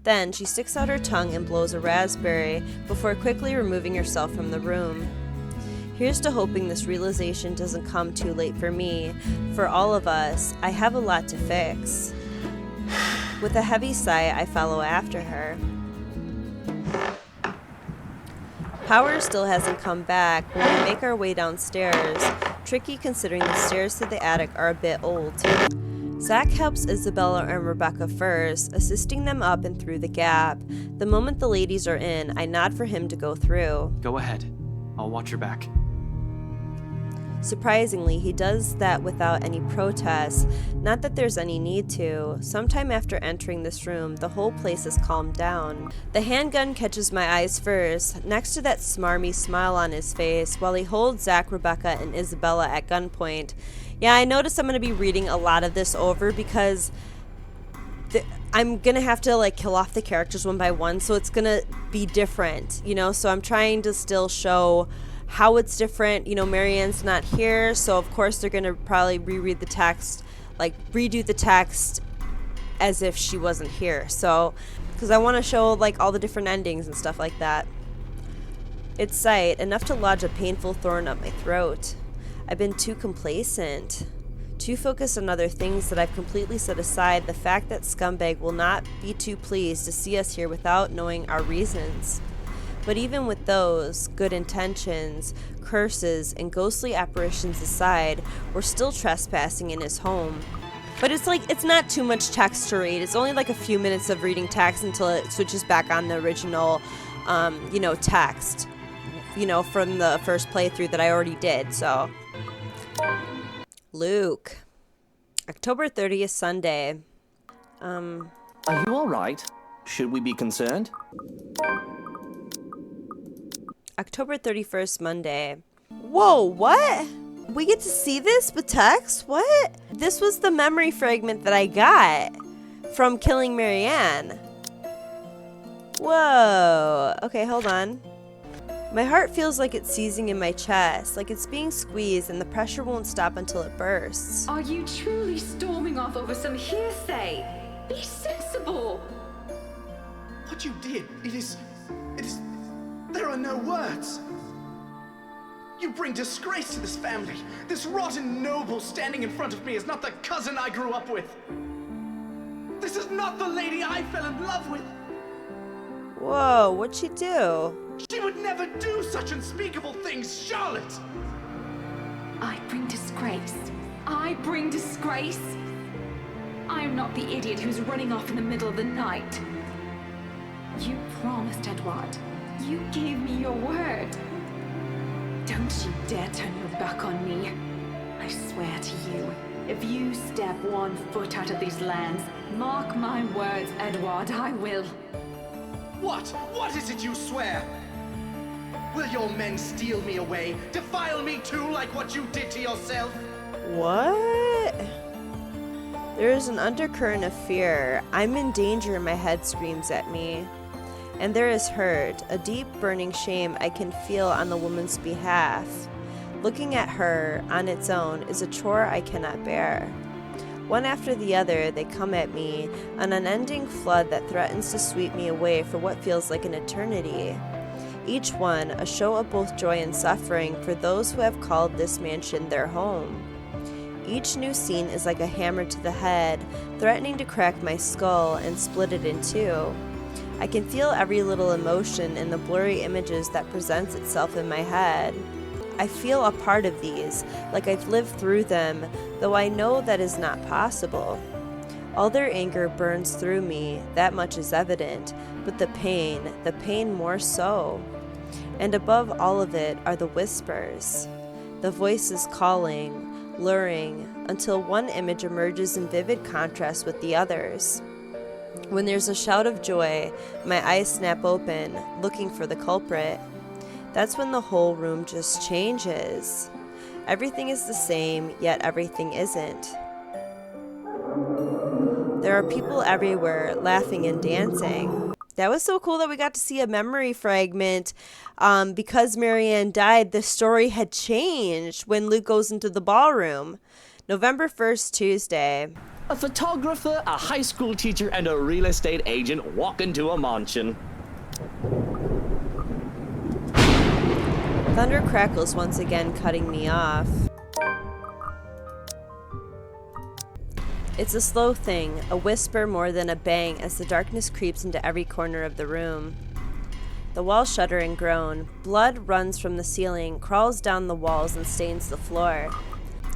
Then she sticks out her tongue and blows a raspberry before quickly removing herself from the room. Here's to hoping this realization doesn't come too late for me. For all of us, I have a lot to fix. With a heavy sigh, I follow after her. Power still hasn't come back when we make our way downstairs, tricky considering the stairs to the attic are a bit old. Zach helps Isabella and Rebecca first, assisting them up and through the gap. The moment the ladies are in, I nod for him to go through. Go ahead. I'll watch your back. Surprisingly, he does that without any protest, not that there's any need to. Sometime after entering this room, the whole place has calmed down. The handgun catches my eyes first, next to that smarmy smile on his face, while he holds Zach, Rebecca, and Isabella at gunpoint. Yeah, I notice I'm going to be reading a lot of this over because I'm going to have to kill off the characters one by one, so it's going to be different, so I'm trying to still show how it's different. Marianne's not here, so of course they're going to probably reread the text, redo the text as if she wasn't here. So, because I want to show all the different endings and stuff like that. It's sight, enough to lodge a painful thorn up my throat. I've been too complacent, too focused on other things that I've completely set aside the fact that Scumbag will not be too pleased to see us here without knowing our reasons. But even with those good intentions, curses, and ghostly apparitions aside, we're still trespassing in his home. But it's not too much text to read. It's only a few minutes of reading text until it switches back on the original, text, from the first playthrough that I already did, so. Luke. October 30th, Sunday. Are you alright? Should we be concerned? October 31st, Monday. Whoa, what? We get to see this with text? What? This was the memory fragment that I got from killing Marianne. Whoa. Okay, hold on. My heart feels like it's seizing in my chest, like it's being squeezed and the pressure won't stop until it bursts. Are you truly storming off over some hearsay? Be sensible. What you did, it is... There are no words. You bring disgrace to this family. This rotten noble standing in front of me is not the cousin I grew up with. This is not the lady I fell in love with. Whoa, what'd she do? She would never do such unspeakable things, Charlotte! I bring disgrace. I bring disgrace. I am not the idiot who's running off in the middle of the night. You promised, Eduard. You gave me your word. Don't you dare turn your back on me. I swear to you, if you step 1 foot out of these lands, mark my words, Eduard, I will. What? What is it you swear? Will your men steal me away, defile me too, like what you did to yourself? What? There is an undercurrent of fear. I'm in danger, my head screams at me. And there is hurt, a deep burning shame I can feel on the woman's behalf. Looking at her on its own is a chore I cannot bear. One after the other, they come at me, an unending flood that threatens to sweep me away for what feels like an eternity. Each one a show of both joy and suffering for those who have called this mansion their home. Each new scene is like a hammer to the head, threatening to crack my skull and split it in two. I can feel every little emotion in the blurry images that presents itself in my head. I feel a part of these, like I've lived through them, though I know that is not possible. All their anger burns through me, that much is evident, but the pain more so. And above all of it are the whispers, the voices calling, luring, until one image emerges in vivid contrast with the others. When there's a shout of joy, my eyes snap open, looking for the culprit. That's when the whole room just changes. Everything is the same, yet everything isn't. There are people everywhere, laughing and dancing. That was so cool that we got to see a memory fragment. Because Marianne died, the story had changed when Luke goes into the ballroom. November 1st, Tuesday. A photographer, a high school teacher, and a real estate agent walk into a mansion. Thunder crackles once again, cutting me off. It's a slow thing, a whisper more than a bang as the darkness creeps into every corner of the room. The walls shudder and groan. Blood runs from the ceiling, crawls down the walls, and stains the floor.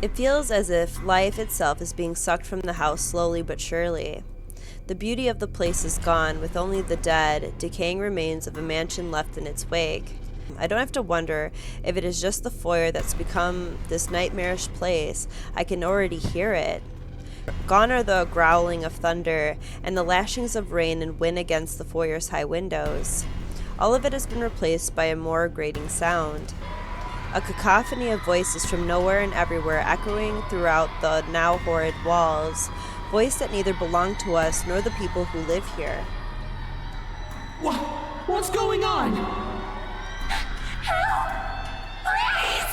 It feels as if life itself is being sucked from the house slowly but surely. The beauty of the place is gone, with only the dead, decaying remains of a mansion left in its wake. I don't have to wonder if it is just the foyer that's become this nightmarish place. I can already hear it. Gone are the growling of thunder and the lashings of rain and wind against the foyer's high windows. All of it has been replaced by a more grating sound. A cacophony of voices from nowhere and everywhere echoing throughout the now horrid walls, voice that neither belong to us nor the people who live here. What's going on? Help! Please!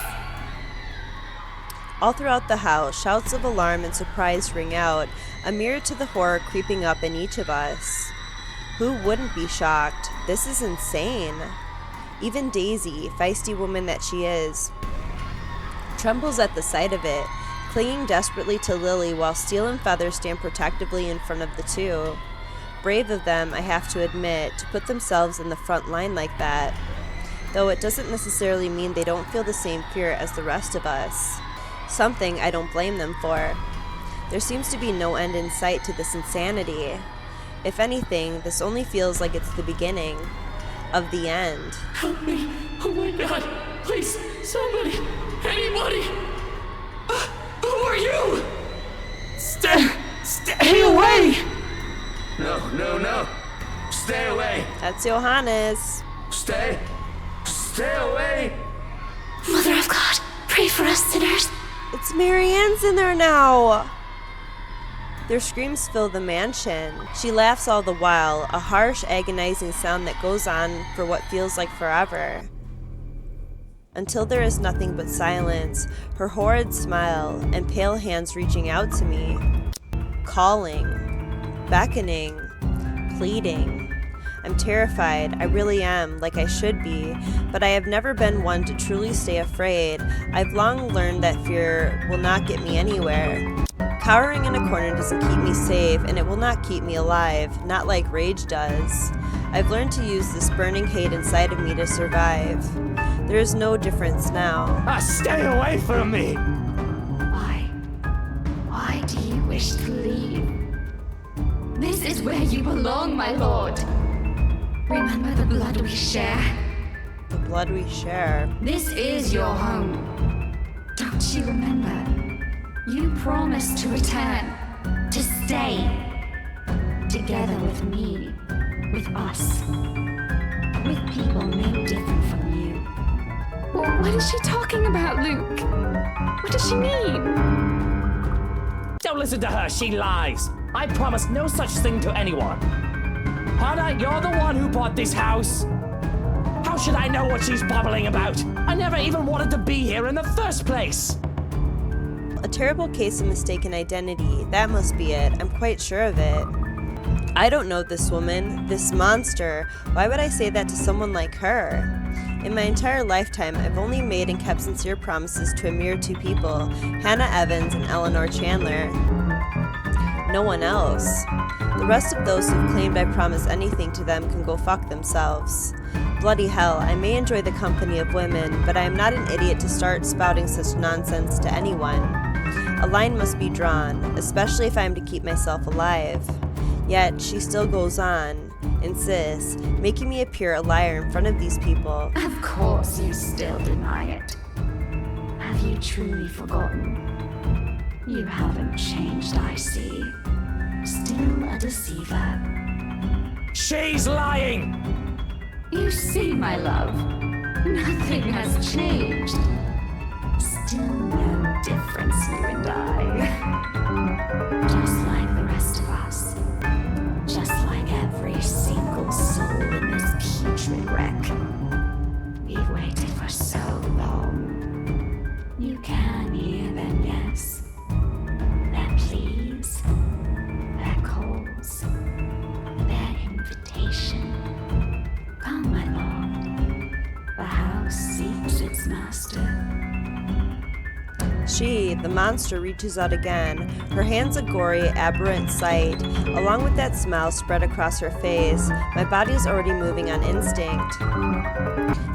All throughout the house, shouts of alarm and surprise ring out, a mirror to the horror creeping up in each of us. Who wouldn't be shocked? This is insane. Even Daisy, feisty woman that she is, trembles at the sight of it, clinging desperately to Lily while Steel and Feather stand protectively in front of the two. Brave of them, I have to admit, to put themselves in the front line like that, though it doesn't necessarily mean they don't feel the same fear as the rest of us. Something I don't blame them for. There seems to be no end in sight to this insanity. If anything, this only feels like it's the beginning of the end. Help me! Oh my god! Please, somebody! Anybody! Who are you? Stay away! No. Stay away. That's Johannes. Stay away. Mother of God, pray for us sinners. It's Marianne's in there now. Their screams fill the mansion. She laughs all the while, a harsh, agonizing sound that goes on for what feels like forever. Until there is nothing but silence, her horrid smile, and pale hands reaching out to me. Calling, beckoning, pleading. I'm terrified, I really am, like I should be, but I have never been one to truly stay afraid. I've long learned that fear will not get me anywhere. Cowering in a corner doesn't keep me safe, and it will not keep me alive, not like rage does. I've learned to use this burning hate inside of me to survive. There is no difference now. Stay away from me! Why do you wish to leave? This is where you belong, my lord. Remember the blood we share? The blood we share. This is your home. Don't you remember? You promised to return, to stay, together with me, with us, with people no different from you. What is she talking about, Luke? What does she mean? Don't listen to her, she lies. I promised no such thing to anyone. Hannah, you're the one who bought this house. How should I know what she's babbling about? I never even wanted to be here in the first place. A terrible case of mistaken identity. That must be it. I'm quite sure of it. I don't know this woman, this monster. Why would I say that to someone like her? In my entire lifetime, I've only made and kept sincere promises to a mere two people, Hannah Evans and Eleanor Chandler. No one else. The rest of those who've claimed I promise anything to them can go fuck themselves. Bloody hell, I may enjoy the company of women, but I am not an idiot to start spouting such nonsense to anyone. A line must be drawn, especially if I am to keep myself alive. Yet, she still goes on, insists, making me appear a liar in front of these people. Of course you still deny it. Have you truly forgotten? You haven't changed, I see. Still a deceiver. She's lying! You see, my love, nothing has changed. Still no difference, you and I. Just like the rest of us. Just like every single soul in this putrid wreck. We've waited for so long. You can hear them, yes. Their pleas, their calls, their invitation. Come, my lord. The house seeks its master. She, the monster, reaches out again, her hands a gory, aberrant sight. Along with that smile spread across her face, my body is already moving on instinct.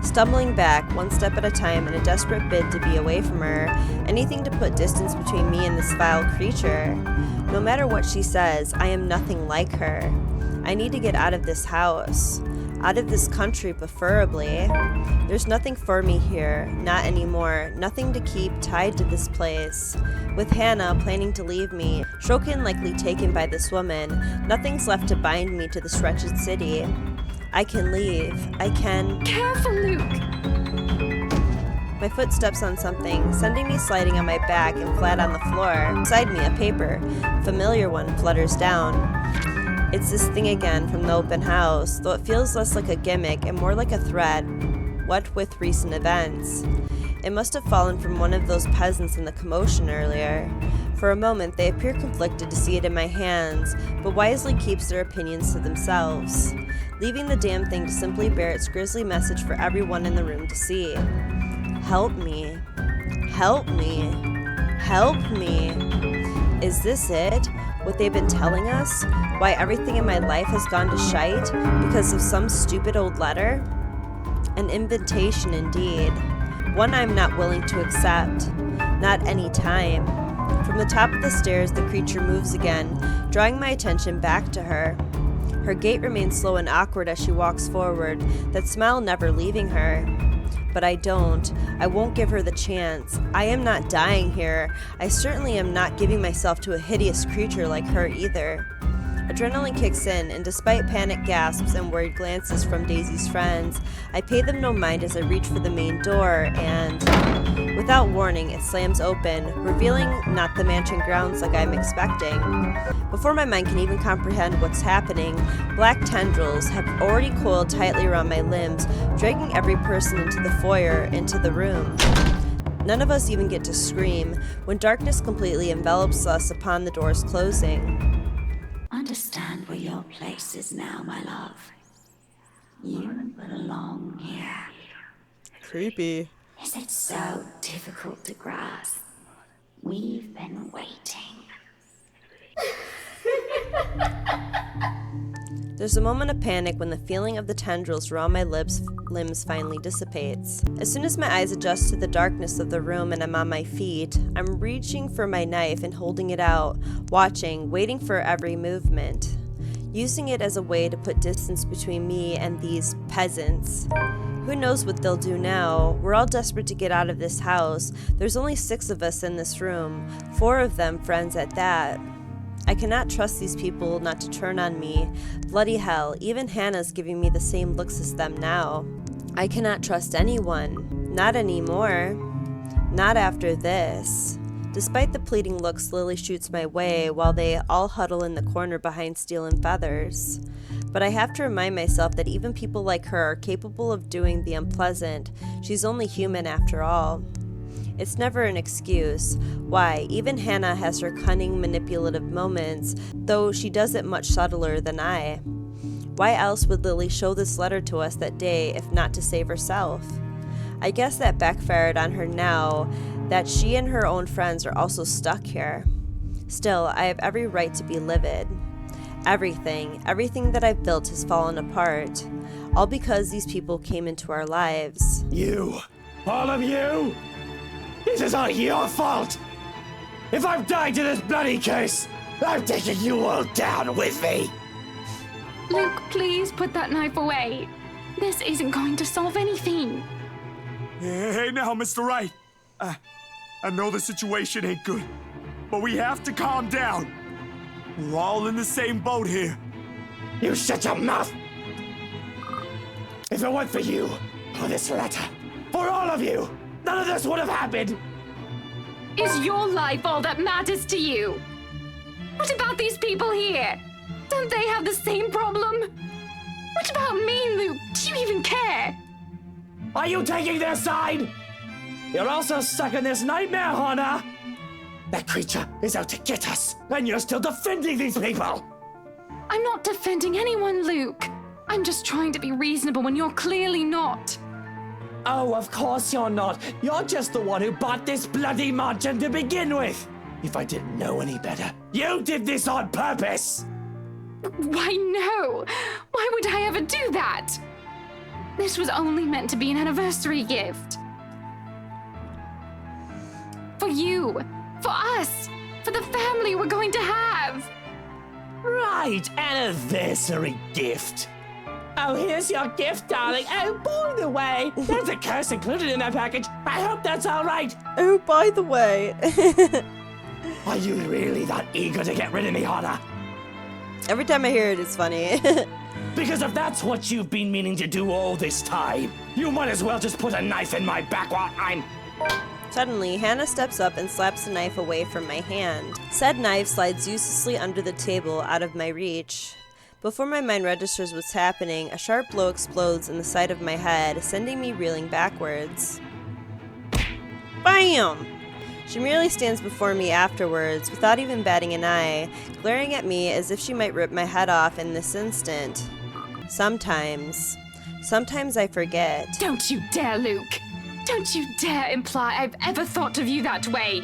Stumbling back, one step at a time in a desperate bid to be away from her, anything to put distance between me and this vile creature. No matter what she says, I am nothing like her. I need to get out of this house. Out of this country, preferably. There's nothing for me here, not anymore, nothing to keep tied to this place. With Hannah planning to leave me, Shokin likely taken by this woman, nothing's left to bind me to this wretched city. I can leave. I can... Careful, Luke! My foot steps on something, sending me sliding on my back and flat on the floor. Beside me, a paper, familiar one, flutters down. It's this thing again from the open house, though it feels less like a gimmick and more like a threat. What with recent events? It must have fallen from one of those peasants in the commotion earlier. For a moment, they appear conflicted to see it in my hands, but wisely keeps their opinions to themselves, leaving the damn thing to simply bear its grisly message for everyone in the room to see. Help me. Help me. Help me. Is this it? What they've been telling us? Why everything in my life has gone to shite? Because of some stupid old letter? An invitation indeed. One I'm not willing to accept. Not any time. From the top of the stairs, the creature moves again, drawing my attention back to her. Her gait remains slow and awkward as she walks forward, that smile never leaving her. But I won't give her the chance. I am not dying here. I certainly am not giving myself to a hideous creature like her either. Adrenaline kicks in, and despite panic gasps and worried glances from Daisy's friends, I pay them no mind as I reach for the main door, and without warning, it slams open, revealing not the mansion grounds like I'm expecting. Before my mind can even comprehend what's happening, black tendrils have already coiled tightly around my limbs, dragging every person into the foyer, into the room. None of us even get to scream, when darkness completely envelops us upon the doors closing. Understand where your place is now, my love. You belong here. Creepy. Is it so difficult to grasp? We've been waiting. There's a moment of panic when the feeling of the tendrils around my limbs finally dissipates. As soon as my eyes adjust to the darkness of the room and I'm on my feet, I'm reaching for my knife and holding it out, watching, waiting for every movement, using it as a way to put distance between me and these peasants. Who knows what they'll do now? We're all desperate to get out of this house. There's only 6 of us in this room, 4 of them friends at that. I cannot trust these people not to turn on me. Bloody hell, even Hannah's giving me the same looks as them now. I cannot trust anyone. Not anymore. Not after this. Despite the pleading looks Lily shoots my way while they all huddle in the corner behind Steel and Feathers. But I have to remind myself that even people like her are capable of doing the unpleasant. She's only human after all. It's never an excuse. Why, even Hannah has her cunning, manipulative moments, though she does it much subtler than I. Why else would Lily show this letter to us that day if not to save herself? I guess that backfired on her now, that she and her own friends are also stuck here. Still, I have every right to be livid. Everything that I've built has fallen apart. All because these people came into our lives. You! All of you! This is all your fault! If I've died to this bloody curse, I'm taking you all down with me! Luke, please put that knife away. This isn't going to solve anything. Hey now, Mr. Wright. I know the situation ain't good, but we have to calm down. We're all in the same boat here. You shut your mouth! If it weren't for you, or this letter, for all of you, none of this would have happened! Is your life all that matters to you? What about these people here? Don't they have the same problem? What about me, Luke? Do you even care? Are you taking their side? You're also stuck in this nightmare, Hannah! That creature is out to get us, and you're still defending these people! I'm not defending anyone, Luke. I'm just trying to be reasonable when you're clearly not. Oh, of course you're not. You're just the one who bought this bloody margin to begin with. If I didn't know any better, you did this on purpose! Why, no! Why would I ever do that? This was only meant to be an anniversary gift. For you, for us, for the family we're going to have. Right, anniversary gift. Oh, here's your gift, darling. Oh, by the way, there's a curse included in that package. I hope that's all right. Oh, by the way. Are you really that eager to get rid of me, Hannah? Every time I hear it, it's funny. Because if that's what you've been meaning to do all this time, you might as well just put a knife in my back while I'm... Suddenly, Hannah steps up and slaps the knife away from my hand. Said knife slides uselessly under the table, out of my reach. Before my mind registers what's happening, a sharp blow explodes in the side of my head, sending me reeling backwards. BAM! She merely stands before me afterwards, without even batting an eye, glaring at me as if she might rip my head off in this instant. Sometimes I forget. Don't you dare, Luke! Don't you dare imply I've ever thought of you that way!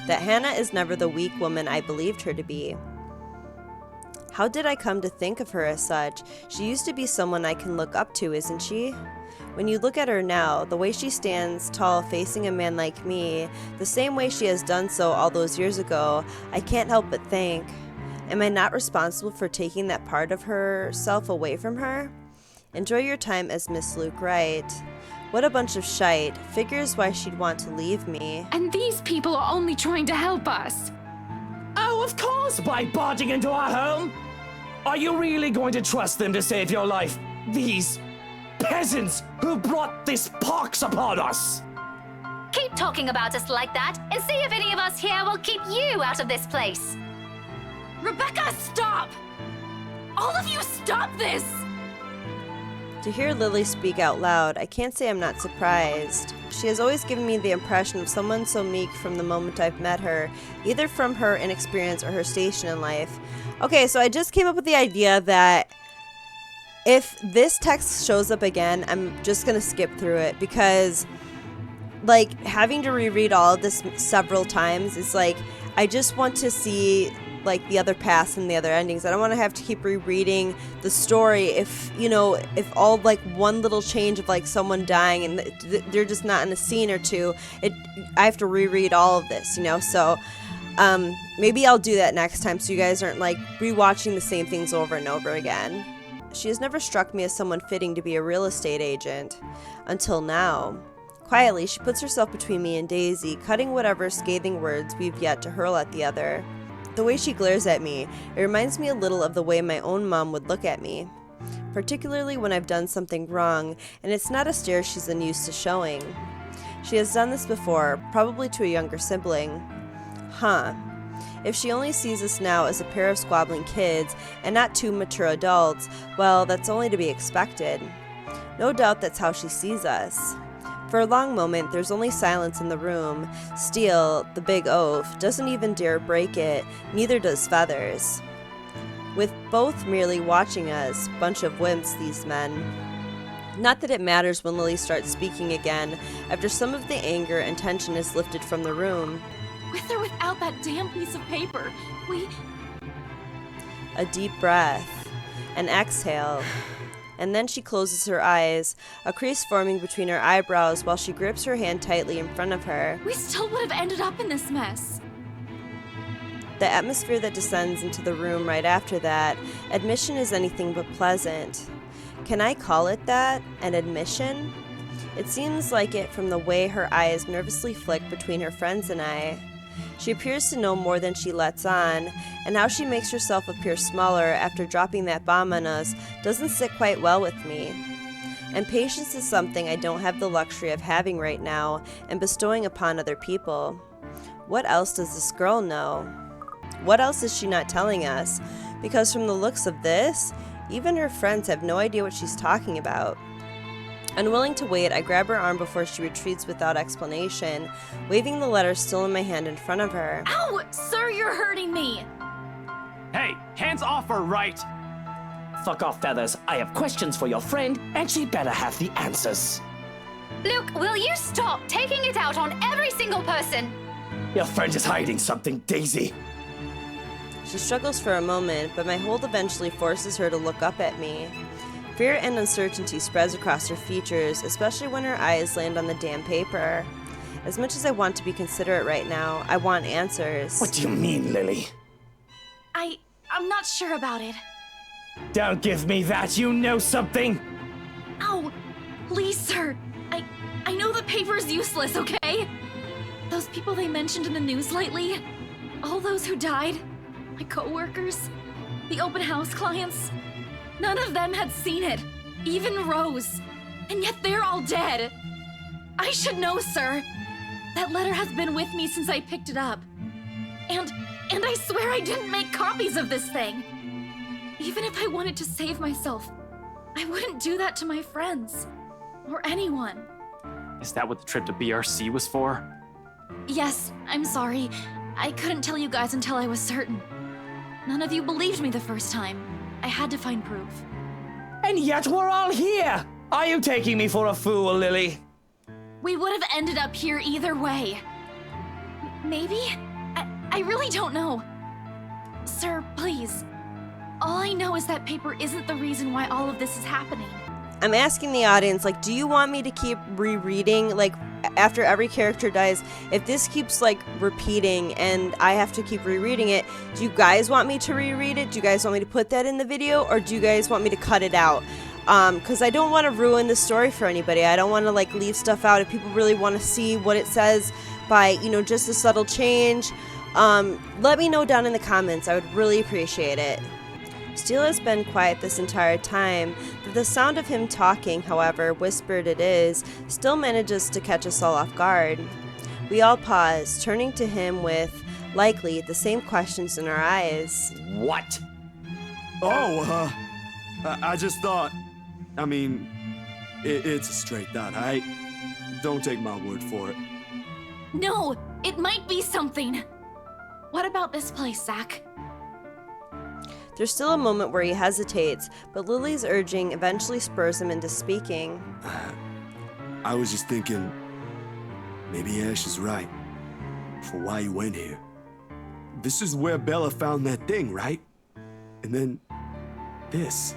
That Hannah is never the weak woman I believed her to be. How did I come to think of her as such? She used to be someone I can look up to, isn't she? When you look at her now, the way she stands tall facing a man like me, the same way she has done so all those years ago, I can't help but think, am I not responsible for taking that part of herself away from her? Enjoy your time as Miss Luke Wright. What a bunch of shite. Figures why she'd want to leave me. And these people are only trying to help us. Oh, of course, by barging into our home! Are you really going to trust them to save your life? These peasants who brought this pox upon us! Keep talking about us like that, and see if any of us here will keep you out of this place. Rebecca, stop! All of you, stop this! To hear Lily speak out loud, I can't say I'm not surprised. She has always given me the impression of someone so meek from the moment I've met her, either from her inexperience or her station in life. Okay, so I just came up with the idea that if this text shows up again, I'm just gonna skip through it, because like having to reread all of this several times is like, I just want to see like the other paths and the other endings. I don't want to have to keep rereading the story if, you know, if all like one little change of like someone dying and they're just not in a scene or two, I have to reread all of this, you know. So maybe I'll do that next time so you guys aren't like rewatching the same things over and over again. She has never struck me as someone fitting to be a real estate agent until now. Quietly, she puts herself between me and Daisy, cutting whatever scathing words we've yet to hurl at the other. The way she glares at me, it reminds me a little of the way my own mom would look at me, particularly when I've done something wrong, and it's not a stare she's unused to showing. She has done this before, probably to a younger sibling. Huh. If she only sees us now as a pair of squabbling kids and not two mature adults, well, that's only to be expected. No doubt that's how she sees us. For a long moment, there's only silence in the room. Steel, the big oaf, doesn't even dare break it, neither does Feathers. With both merely watching us, bunch of wimps, these men. Not that it matters when Lily starts speaking again, after some of the anger and tension is lifted from the room. With or without that damn piece of paper, A deep breath, an exhale. And then she closes her eyes, a crease forming between her eyebrows while she grips her hand tightly in front of her. we still would have ended up in this mess. The atmosphere that descends into the room right after that, admission is anything but pleasant. Can I call it that? An admission? It seems like it from the way her eyes nervously flick between her friends and I. She appears to know more than she lets on, and how she makes herself appear smaller after dropping that bomb on us doesn't sit quite well with me. And patience is something I don't have the luxury of having right now and bestowing upon other people. What else does this girl know? What else is she not telling us? Because from the looks of this, even her friends have no idea what she's talking about. Unwilling to wait, I grab her arm before she retreats without explanation, waving the letter still in my hand in front of her. Ow! Sir, you're hurting me! Hey, hands off her, right? Fuck off, Feathers. I have questions for your friend, and she better have the answers. Luke, will you stop taking it out on every single person? Your friend is hiding something, Daisy. She struggles for a moment, but my hold eventually forces her to look up at me. Fear and uncertainty spreads across her features, especially when her eyes land on the damn paper. As much as I want to be considerate right now, I want answers. What do you mean, Lily? I'm not sure about it. Don't give me that, you know something! Ow! Please, sir. I know the paper's useless, okay? Those people they mentioned in the news lately, all those who died, my co-workers, the open house clients, none of them had seen it, even Rose, and yet they're all dead. I should know, sir. That letter has been with me since I picked it up. And I swear I didn't make copies of this thing. Even if I wanted to save myself, I wouldn't do that to my friends, or anyone. Is that what the trip to BRC was for? Yes, I'm sorry. I couldn't tell you guys until I was certain. None of you believed me the first time. I had to find proof. And yet we're all here! Are you taking me for a fool, Lily? We would have ended up here either way. Maybe? I really don't know. Sir, please. All I know is that paper isn't the reason why all of this is happening. I'm asking the audience, like, do you want me to keep rereading, like, after every character dies, if this keeps, like, repeating and I have to keep rereading it, do you guys want me to reread it? Do you guys want me to put that in the video, or do you guys want me to cut it out? Because I don't want to ruin the story for anybody. I don't want to, like, leave stuff out. If people really want to see what it says by, you know, just a subtle change, let me know down in the comments. I would really appreciate it. Steele has been quiet this entire time. The sound of him talking, however whispered it is, still manages to catch us all off guard. We all pause, turning to him with, likely, the same questions in our eyes. What? Oh, I just thought, I mean, it's a straight thought. Don't take my word for it. No, it might be something. What about this place, Zach? There's still a moment where he hesitates, but Lily's urging eventually spurs him into speaking. I was just thinking, maybe Ash is right for why you went here. This is where Bella found that thing, right? And then this.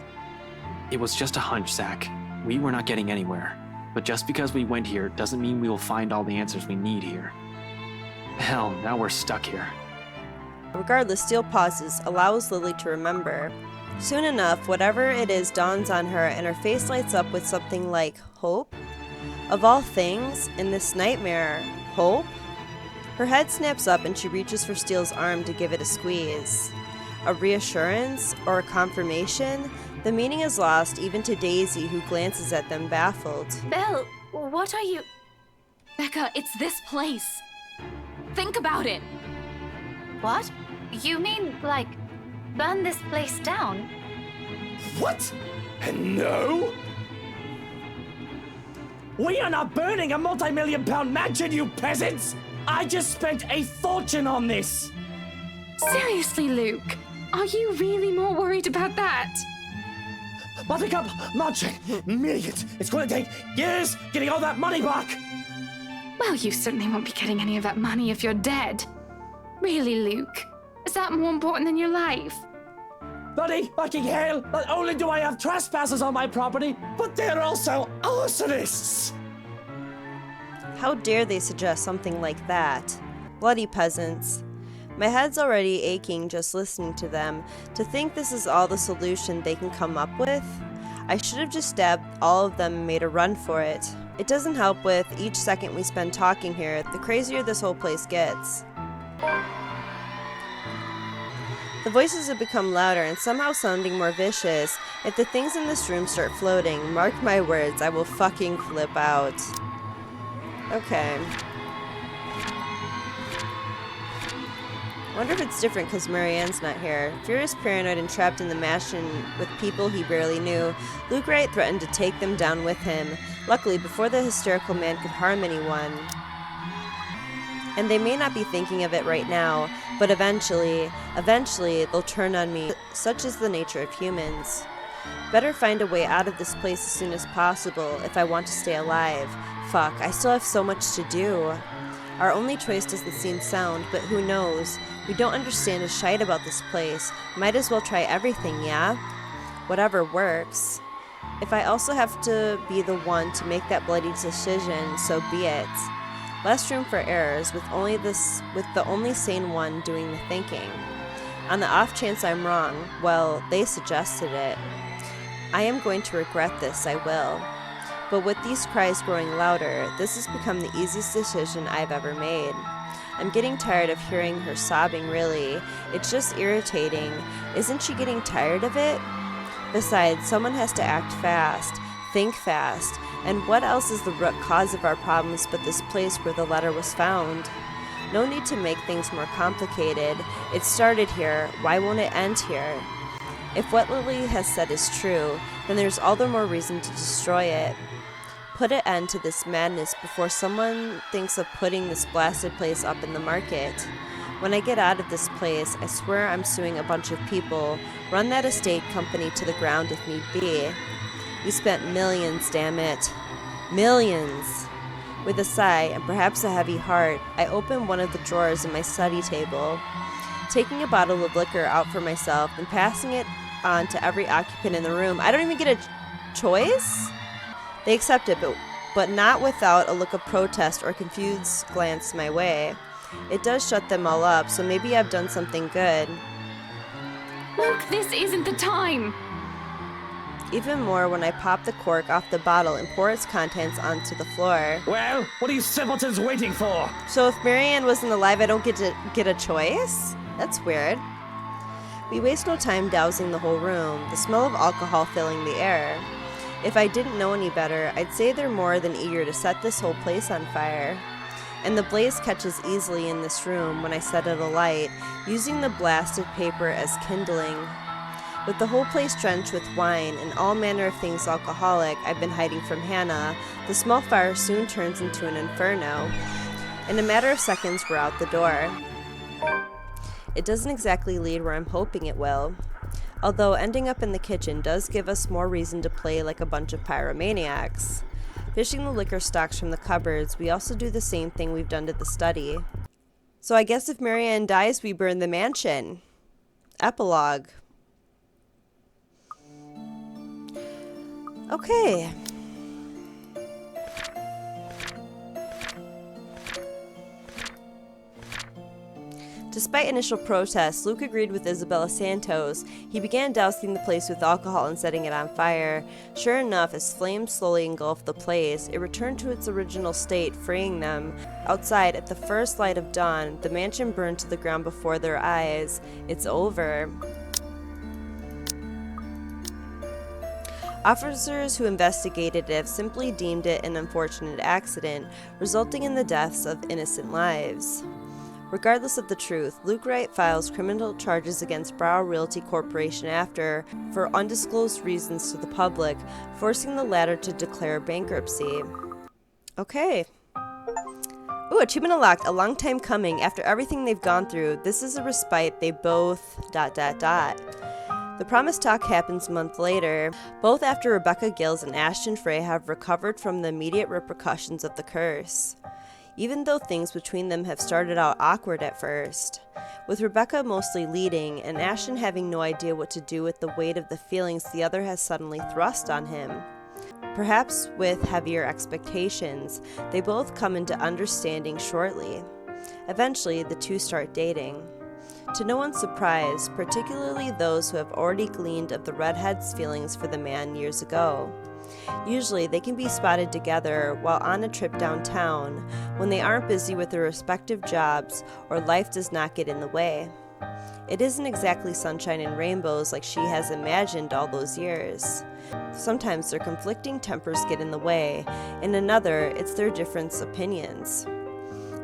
It was just a hunch, Zach. We were not getting anywhere. But just because we went here doesn't mean we will find all the answers we need here. Hell, now we're stuck here. Regardless, Steele pauses, allows Lily to remember. Soon enough, whatever it is dawns on her, and her face lights up with something like hope. Of all things, in this nightmare, hope? Her head snaps up and she reaches for Steele's arm to give it a squeeze. A reassurance or a confirmation? The meaning is lost even to Daisy, who glances at them baffled. Belle, what are you... Becca, it's this place. Think about it. What? You mean, like, burn this place down? What? No? We are not burning a multi-million-pound mansion, you peasants! I just spent a fortune on this! Seriously, Luke, are you really more worried about that? Buttercup, marching, millions. It's gonna take years getting all that money back! Well, you certainly won't be getting any of that money if you're dead. Really, Luke? Is that more important than your life? Bloody fucking hell! Not only do I have trespassers on my property, but they're also arsonists! How dare they suggest something like that? Bloody peasants. My head's already aching just listening to them. To think this is all the solution they can come up with? I should have just stabbed all of them and made a run for it. It doesn't help with each second we spend talking here, the crazier this whole place gets. The voices have become louder and somehow sounding more vicious. If the things in this room start floating, mark my words, I will fucking flip out. Okay. I wonder if it's different because Marianne's not here. Furious, paranoid, and trapped in the mansion with people he barely knew, Luke Wright threatened to take them down with him. Luckily, before the hysterical man could harm anyone. And they may not be thinking of it right now, but eventually, they'll turn on me. Such is the nature of humans. Better find a way out of this place as soon as possible if I want to stay alive. Fuck, I still have so much to do. Our only choice doesn't seem sound, but who knows? We don't understand a shite about this place. Might as well try everything, yeah? Whatever works. If I also have to be the one to make that bloody decision, so be it. Less room for errors, with the only sane one doing the thinking. On the off chance I'm wrong, well, they suggested it. I am going to regret this, I will. But with these cries growing louder, this has become the easiest decision I've ever made. I'm getting tired of hearing her sobbing, really. It's just irritating. Isn't she getting tired of it? Besides, someone has to act fast, think fast, and what else is the root cause of our problems but this place where the letter was found? No need to make things more complicated. It started here. Why won't it end here? If what Lily has said is true, then there's all the more reason to destroy it. Put an end to this madness before someone thinks of putting this blasted place up in the market. When I get out of this place, I swear I'm suing a bunch of people, run that estate company to the ground if need be. We spent millions, damn it. Millions! With a sigh, and perhaps a heavy heart, I open one of the drawers in my study table, taking a bottle of liquor out for myself and passing it on to every occupant in the room. I don't even get a choice? They accept it, but not without a look of protest or confused glance my way. It does shut them all up, so maybe I've done something good. Luke, this isn't the time! Even more when I pop the cork off the bottle and pour its contents onto the floor. Well, what are you simpletons waiting for? So if Marianne wasn't alive, I don't get a choice? That's weird. We waste no time dousing the whole room, the smell of alcohol filling the air. If I didn't know any better, I'd say they're more than eager to set this whole place on fire. And the blaze catches easily in this room when I set it alight, using the blasted paper as kindling. With the whole place drenched with wine and all manner of things alcoholic I've been hiding from Hannah, the small fire soon turns into an inferno. In a matter of seconds, we're out the door. It doesn't exactly lead where I'm hoping it will. Although ending up in the kitchen does give us more reason to play like a bunch of pyromaniacs. Fishing the liquor stocks from the cupboards, we also do the same thing we've done to the study. So I guess if Marianne dies, we burn the mansion. Epilogue. Okay. Despite initial protests, Luke agreed with Isabella Santos. He began dousing the place with alcohol and setting it on fire. Sure enough, as flames slowly engulfed the place, it returned to its original state, freeing them. Outside, at the first light of dawn, the mansion burned to the ground before their eyes. It's over. Officers who investigated it have simply deemed it an unfortunate accident, resulting in the deaths of innocent lives. Regardless of the truth, Luke Wright files criminal charges against Brow Realty Corporation after, for undisclosed reasons to the public, forcing the latter to declare bankruptcy. Okay. Ooh, achievement unlocked. A long time coming. After everything they've gone through, this is a respite they both... The promised talk happens a month later, both after Rebecca Gills and Ashton Frey have recovered from the immediate repercussions of the curse. Even though things between them have started out awkward at first, with Rebecca mostly leading and Ashton having no idea what to do with the weight of the feelings the other has suddenly thrust on him. Perhaps with heavier expectations, they both come into understanding shortly. Eventually, the two start dating. To no one's surprise, particularly those who have already gleaned of the redhead's feelings for the man years ago. Usually they can be spotted together while on a trip downtown when they aren't busy with their respective jobs or life does not get in the way. It isn't exactly sunshine and rainbows like she has imagined all those years. Sometimes their conflicting tempers get in the way, in another, it's their different opinions.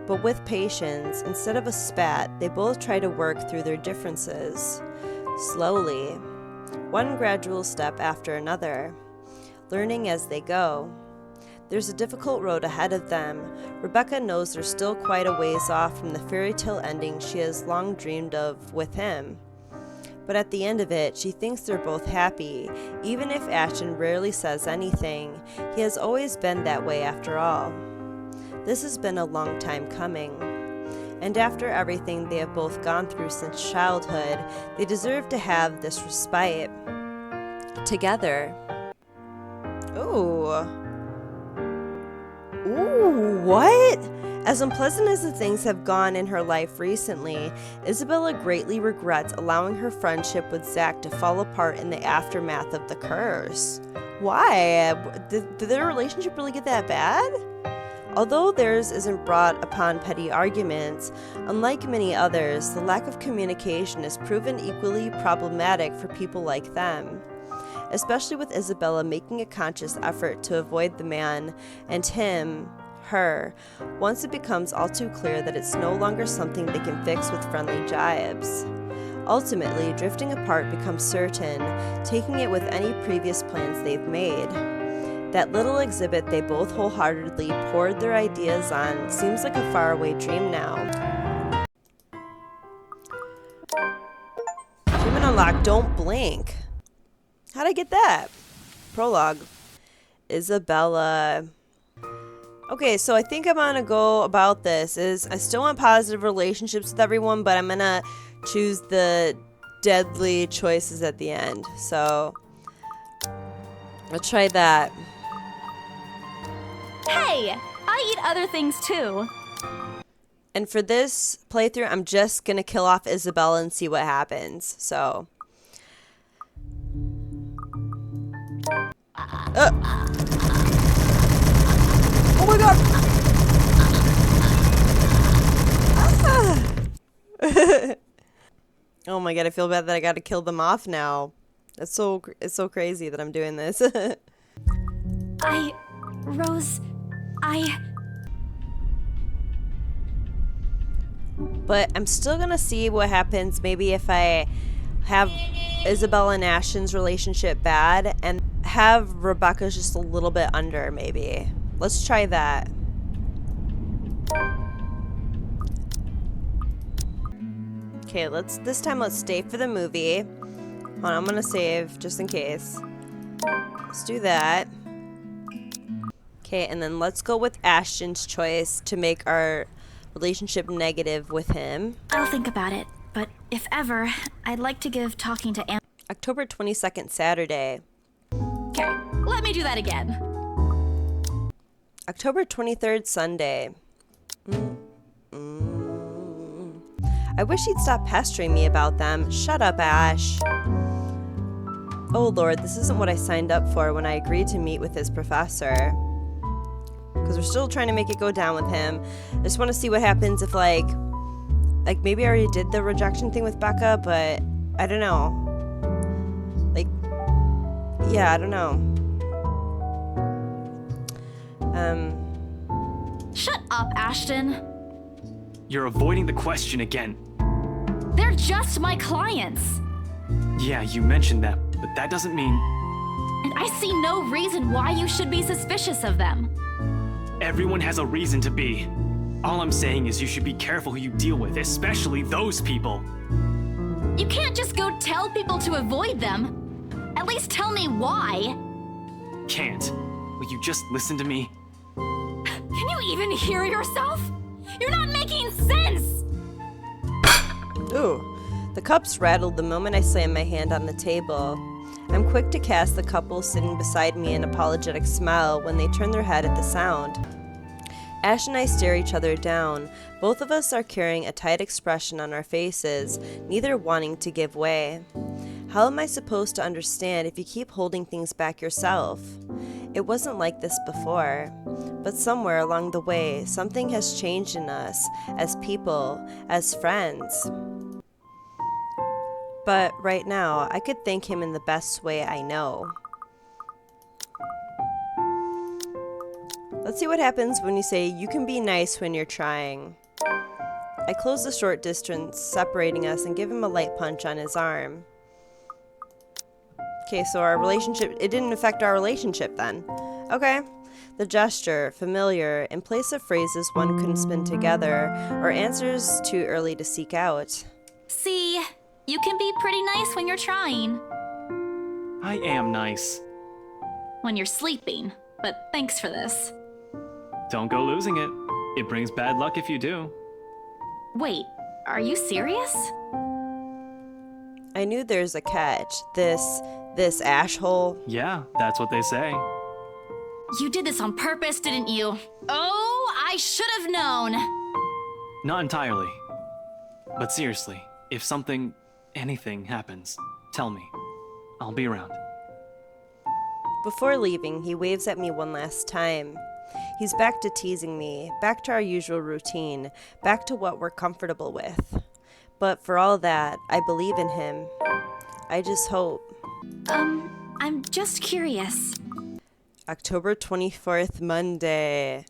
But with patience, instead of a spat, they both try to work through their differences. Slowly, one gradual step after another, learning as they go. There's a difficult road ahead of them. Rebecca knows they're still quite a ways off from the fairy tale ending she has long dreamed of with him. But at the end of it, she thinks they're both happy, even if Ashton rarely says anything. He has always been that way after all. This has been a long time coming. And after everything they have both gone through since childhood, they deserve to have this respite. Together. Ooh. Ooh, what? As unpleasant as the things have gone in her life recently, Isabella greatly regrets allowing her friendship with Zach to fall apart in the aftermath of the curse. Why? Did their relationship really get that bad? Although theirs isn't brought upon petty arguments, unlike many others, the lack of communication has proven equally problematic for people like them. Especially with Isabella making a conscious effort to avoid the man and her, once it becomes all too clear that it's no longer something they can fix with friendly jibes. Ultimately, drifting apart becomes certain, taking it with any previous plans they've made. That little exhibit they both wholeheartedly poured their ideas on seems like a faraway dream now. Achievement unlocked, don't blink. How'd I get that? Prologue. Isabella. Okay, so I think I'm gonna go about this is I still want positive relationships with everyone, but I'm gonna choose the deadly choices at the end. So I'll try that. Hey, I eat other things too. And for this playthrough, I'm just gonna kill off Isabella and see what happens. So oh my god! Oh my god, I feel bad that I gotta kill them off now. It's so crazy that I'm doing this. But I'm still gonna see what happens maybe if I have Isabella and Ashton's relationship bad and have Rebecca's just a little bit under, maybe. Let's try that. Okay, this time let's stay for the movie. Hold on, I'm gonna save just in case. Let's do that. Okay, and then let's go with Ashton's choice to make our relationship negative with him. I'll think about it, but if ever, I'd like to give talking to Anne. October 22nd, Saturday. Okay, let me do that again. October 23rd, Sunday. I wish he'd stop pestering me about them. Shut up, Ash. Oh Lord, this isn't what I signed up for when I agreed to meet with his professor. Because we're still trying to make it go down with him. I just want to see what happens if like maybe I already did the rejection thing with Becca, but I don't know. Like, yeah, I don't know. Shut up, Ashton. You're avoiding the question again. They're just my clients. Yeah, you mentioned that, but that doesn't mean... And I see no reason why you should be suspicious of them. Everyone has a reason to be. All I'm saying is you should be careful who you deal with, especially those people. You can't just go tell people to avoid them. At least tell me why. Can't. Will you just listen to me? Can you even hear yourself? You're not making sense! Ooh, the cups rattled the moment I slammed my hand on the table. I'm quick to cast the couple sitting beside me an apologetic smile when they turn their head at the sound. Ash and I stare each other down. Both of us are carrying a tight expression on our faces, neither wanting to give way. How am I supposed to understand if you keep holding things back yourself? It wasn't like this before, but somewhere along the way, something has changed in us as people, as friends. But right now, I could thank him in the best way I know. Let's see what happens when you say you can be nice when you're trying. I close the short distance separating us and give him a light punch on his arm. Okay, so our relationship, it didn't affect our relationship then. Okay. The gesture, familiar, in place of phrases one couldn't spin together, or answers too early to seek out. See, you can be pretty nice when you're trying. I am nice. When you're sleeping, but thanks for this. Don't go losing it. It brings bad luck if you do. Wait, are you serious? I knew there's a catch. This ash hole. Yeah, that's what they say. You did this on purpose, didn't you? Oh, I should have known. Not entirely. But seriously, if anything happens, tell me. I'll be around. Before leaving, he waves at me one last time. He's back to teasing me, back to our usual routine, back to what we're comfortable with. But for all that, I believe in him. I just hope. I'm just curious. October 24th, Monday.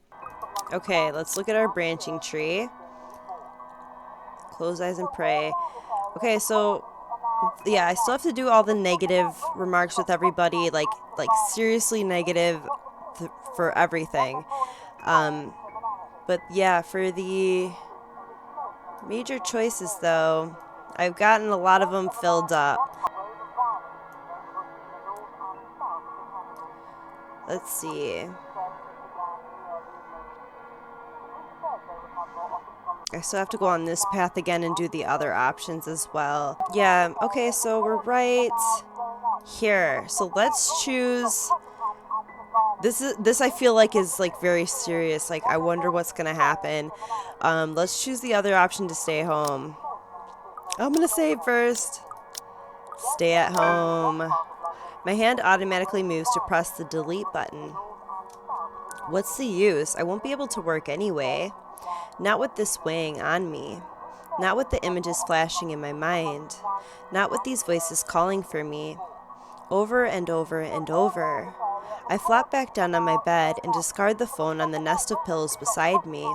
Okay, let's look at our branching tree. Close eyes and pray. Okay, so yeah, I still have to do all the negative remarks with everybody, like seriously negative for everything. But yeah, for the major choices though, I've gotten a lot of them filled up. Let's see. I still have to go on this path again and do the other options as well. Yeah, okay, so we're right here. So let's choose. This I feel like is like very serious. Like I wonder what's gonna happen. Let's choose the other option to stay home. I'm gonna save first. Stay at home. My hand automatically moves to press the delete button. What's the use? I won't be able to work anyway. Not with this weighing on me. Not with the images flashing in my mind. Not with these voices calling for me. Over and over and over. I flop back down on my bed and discard the phone on the nest of pillows beside me.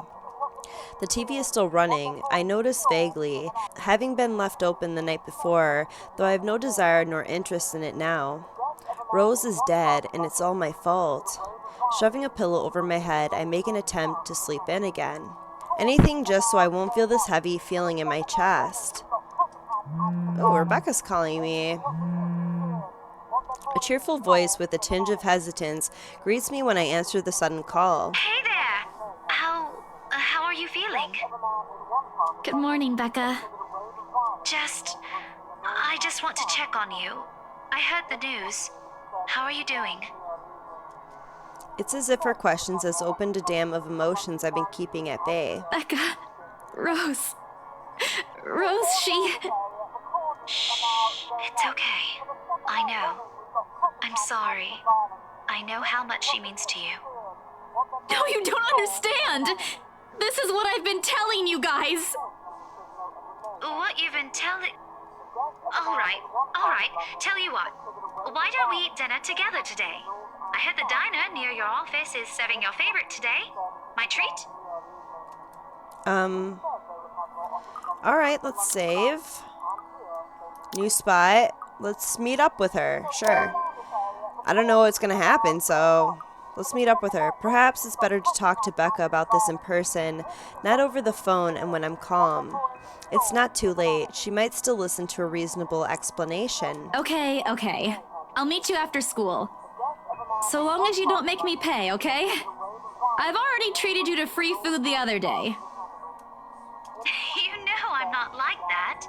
The TV is still running, I notice vaguely, having been left open the night before, though I have no desire nor interest in it now. Rose is dead, and it's all my fault. Shoving a pillow over my head, I make an attempt to sleep in again. Anything just so I won't feel this heavy feeling in my chest. Oh, Rebecca's calling me. A cheerful voice with a tinge of hesitance greets me when I answer the sudden call. Hey there! How are you feeling? Good morning, Becca. I just want to check on you. I heard the news. How are you doing? It's as if her questions has opened a dam of emotions I've been keeping at bay. Becca. Rose, Shh. It's okay. I know. I'm sorry. I know how much she means to you. No, you don't understand! This is what I've been telling you guys! What you've been telling... All right. Tell you what. Why don't we eat dinner together today? I heard the diner near your office is serving your favorite today. My treat? Alright, let's save. New spot. Let's meet up with her. Sure. I don't know what's gonna happen, so let's meet up with her. Perhaps it's better to talk to Becca about this in person, not over the phone and when I'm calm. It's not too late. She might still listen to a reasonable explanation. Okay. I'll meet you after school. So long as you don't make me pay, okay? I've already treated you to free food the other day. You know I'm not like that.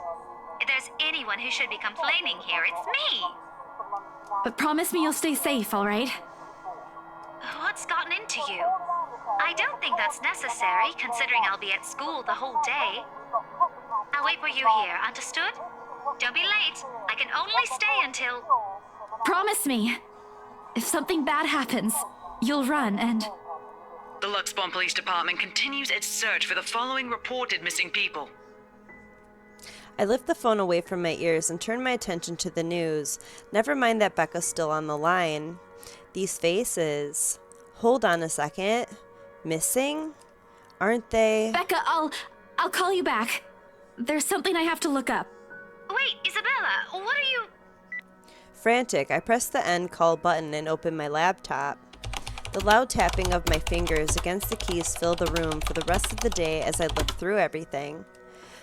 If there's anyone who should be complaining here, it's me. But promise me you'll stay safe, all right? What's gotten into you? I don't think that's necessary, considering I'll be at school the whole day. I'll wait for you here, understood? Don't be late. I can only stay until... Promise me. If something bad happens, you'll run and... The Luxbon Police Department continues its search for the following reported missing people. I lift the phone away from my ears and turn my attention to the news. Never mind that Becca's still on the line. These faces. Hold on a second. Missing? Aren't they? Becca, I'll call you back. There's something I have to look up. Wait, Isabella, what are you... Frantic, I press the end call button and open my laptop. The loud tapping of my fingers against the keys fill the room for the rest of the day as I look through everything.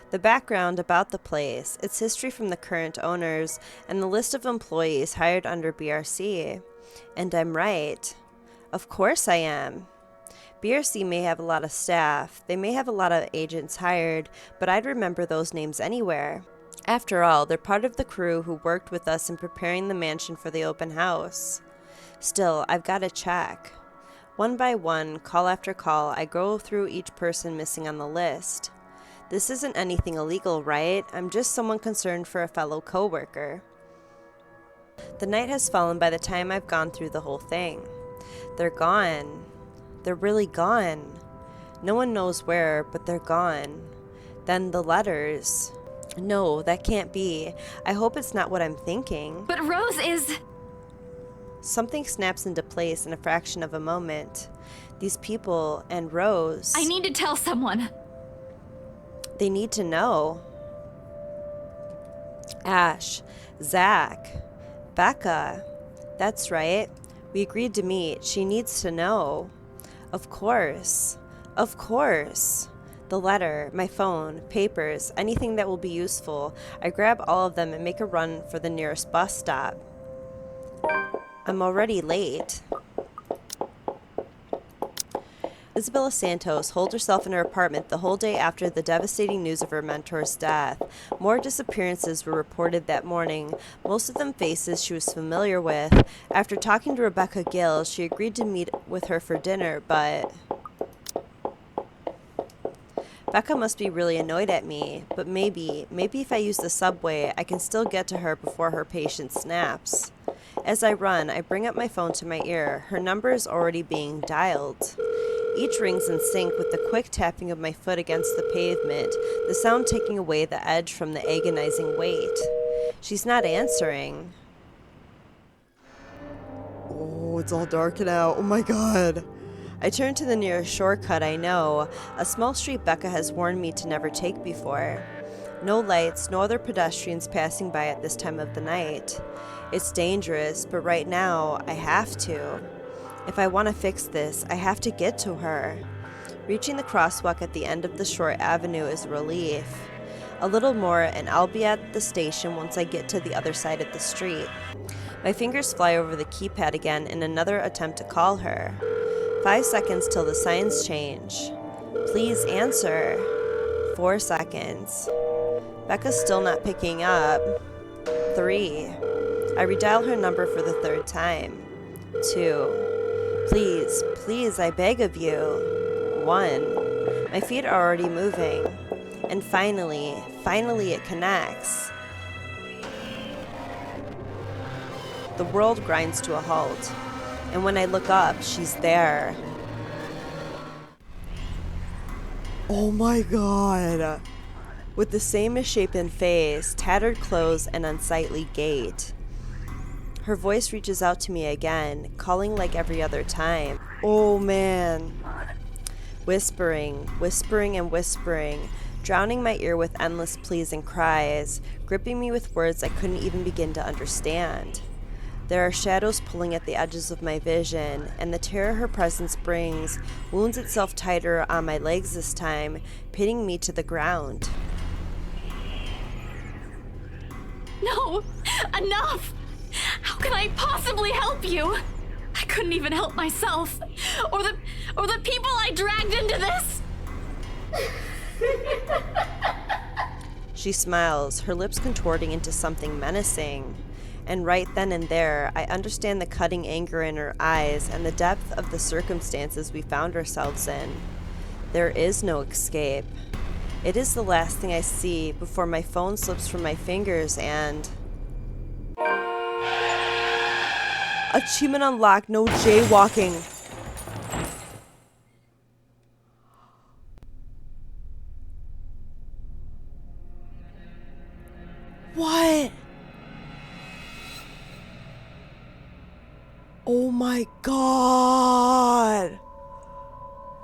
The background about the place, its history from the current owners, and the list of employees hired under BRC. And I'm right. Of course I am. BRC may have a lot of staff, they may have a lot of agents hired, but I'd remember those names anywhere. After all, they're part of the crew who worked with us in preparing the mansion for the open house. Still, I've got to check. One by one, call after call, I go through each person missing on the list. This isn't anything illegal, right? I'm just someone concerned for a fellow coworker. The night has fallen by the time I've gone through the whole thing. They're gone. They're really gone. No one knows where, but they're gone. Then the letters. No, that can't be. I hope it's not what I'm thinking. But Rose is... Something snaps into place in a fraction of a moment. These people and Rose... I need to tell someone. They need to know. Ash, Zach, Becca. That's right. We agreed to meet. She needs to know. Of course. Of course. The letter, my phone, papers, anything that will be useful. I grab all of them and make a run for the nearest bus stop. I'm already late. Isabella Santos holed herself in her apartment the whole day after the devastating news of her mentor's death. More disappearances were reported that morning, most of them faces she was familiar with. After talking to Rebecca Gill, she agreed to meet with her for dinner, but... Becca must be really annoyed at me, but maybe if I use the subway, I can still get to her before her patient snaps. As I run, I bring up my phone to my ear. Her number is already being dialed. Each rings in sync with the quick tapping of my foot against the pavement, the sound taking away the edge from the agonizing weight. She's not answering. Oh, it's all darkened out. Oh my god. I turn to the nearest shortcut I know, a small street Becca has warned me to never take before. No lights, no other pedestrians passing by at this time of the night. It's dangerous, but right now, I have to. If I want to fix this, I have to get to her. Reaching the crosswalk at the end of the short avenue is a relief. A little more and I'll be at the station once I get to the other side of the street. My fingers fly over the keypad again in another attempt to call her. 5 seconds till the signs change. Please answer. 4 seconds. Becca's still not picking up. 3. I redial her number for the 3rd time. 2. Please, I beg of you. 1. My feet are already moving. And finally it connects. The world grinds to a halt. And when I look up, she's there. Oh my god. With the same misshapen face, tattered clothes, and unsightly gait. Her voice reaches out to me again, calling like every other time. Oh man. Whispering, and whispering, drowning my ear with endless pleas and cries, gripping me with words I couldn't even begin to understand. There are shadows pulling at the edges of my vision, and the terror her presence brings wounds itself tighter on my legs this time, pinning me to the ground. No! Enough! How can I possibly help you? I couldn't even help myself, or the people I dragged into this! She smiles, her lips contorting into something menacing. And right then and there, I understand the cutting anger in her eyes and the depth of the circumstances we found ourselves in. There is no escape. It is the last thing I see before my phone slips from my fingers and... Achievement unlocked, no jaywalking. What? Oh my god.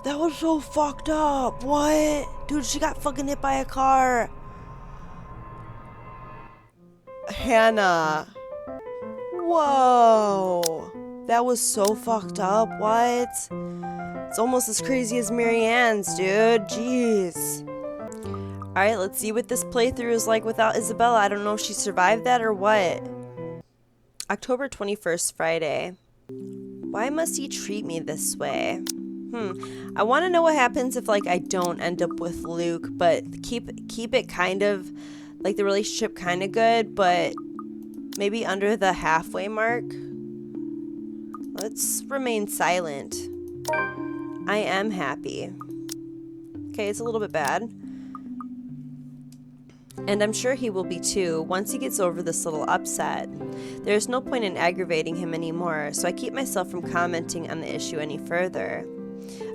That was so fucked up. What? Dude, she got fucking hit by a car. Hannah. Whoa. That was so fucked up. What? It's almost as crazy as Marianne's, dude. Jeez. Alright, let's see what this playthrough is like without Isabella. I don't know if she survived that or what. October 21st, Friday. Why must he treat me this way? I want to know what happens if, like, I don't end up with Luke, but keep it kind of, like, the relationship kind of good, but maybe under the halfway mark. Let's remain silent. I am happy. Okay, it's a little bit bad. And I'm sure he will be too, once he gets over this little upset. There's no point in aggravating him anymore, so I keep myself from commenting on the issue any further.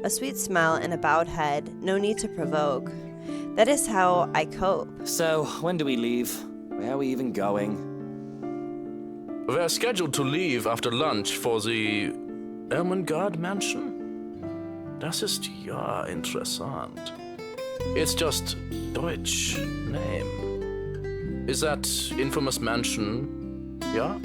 A sweet smile and a bowed head, no need to provoke. That is how I cope. So, when do we leave? Where are we even going? We're scheduled to leave after lunch for the Ermengarde mansion. Das ist ja interessant. It's just Deutsch name. Is that infamous mansion, yeah?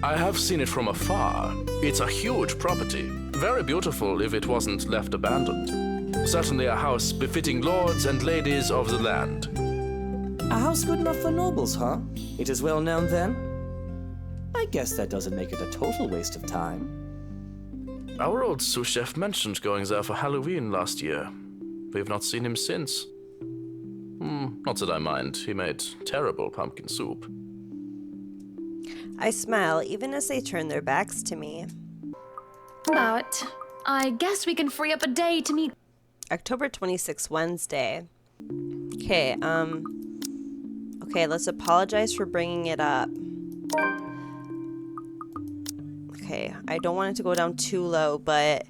I have seen it from afar. It's a huge property. Very beautiful if it wasn't left abandoned. Certainly a house befitting lords and ladies of the land. A house good enough for nobles, huh? It is well known then? I guess that doesn't make it a total waste of time. Our old sous chef mentioned going there for Halloween last year. We've not seen him since. Not that I mind. He made terrible pumpkin soup. I smile, even as they turn their backs to me. But I guess we can free up a day to meet. October 26th, Wednesday. Okay, okay, let's apologize for bringing it up. Okay, I don't want it to go down too low, but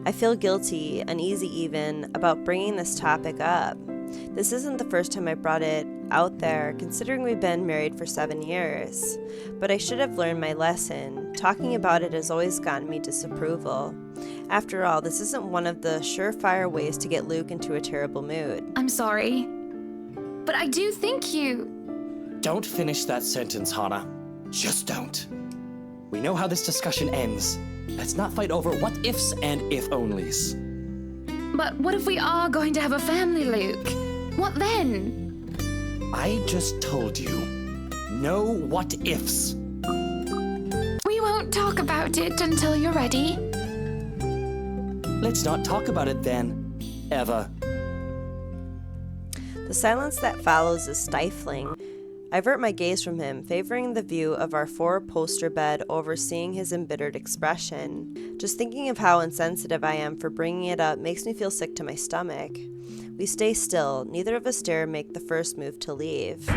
I feel guilty, uneasy even, about bringing this topic up. This isn't the first time I brought it out there, considering we've been married for 7 years. But I should have learned my lesson. Talking about it has always gotten me disapproval. After all, this isn't one of the surefire ways to get Luke into a terrible mood. I'm sorry, but I do think you... Don't finish that sentence, Hannah. Just don't. We know how this discussion ends. Let's not fight over what-ifs and if-onlys. But what if we are going to have a family, Luke? What then? I just told you. No what-ifs. We won't talk about it until you're ready. Let's not talk about it then. Ever. The silence that follows is stifling. I avert my gaze from him, favoring the view of our four-poster bed, overseeing his embittered expression. Just thinking of how insensitive I am for bringing it up makes me feel sick to my stomach. We stay still, neither of us dare make the first move to leave,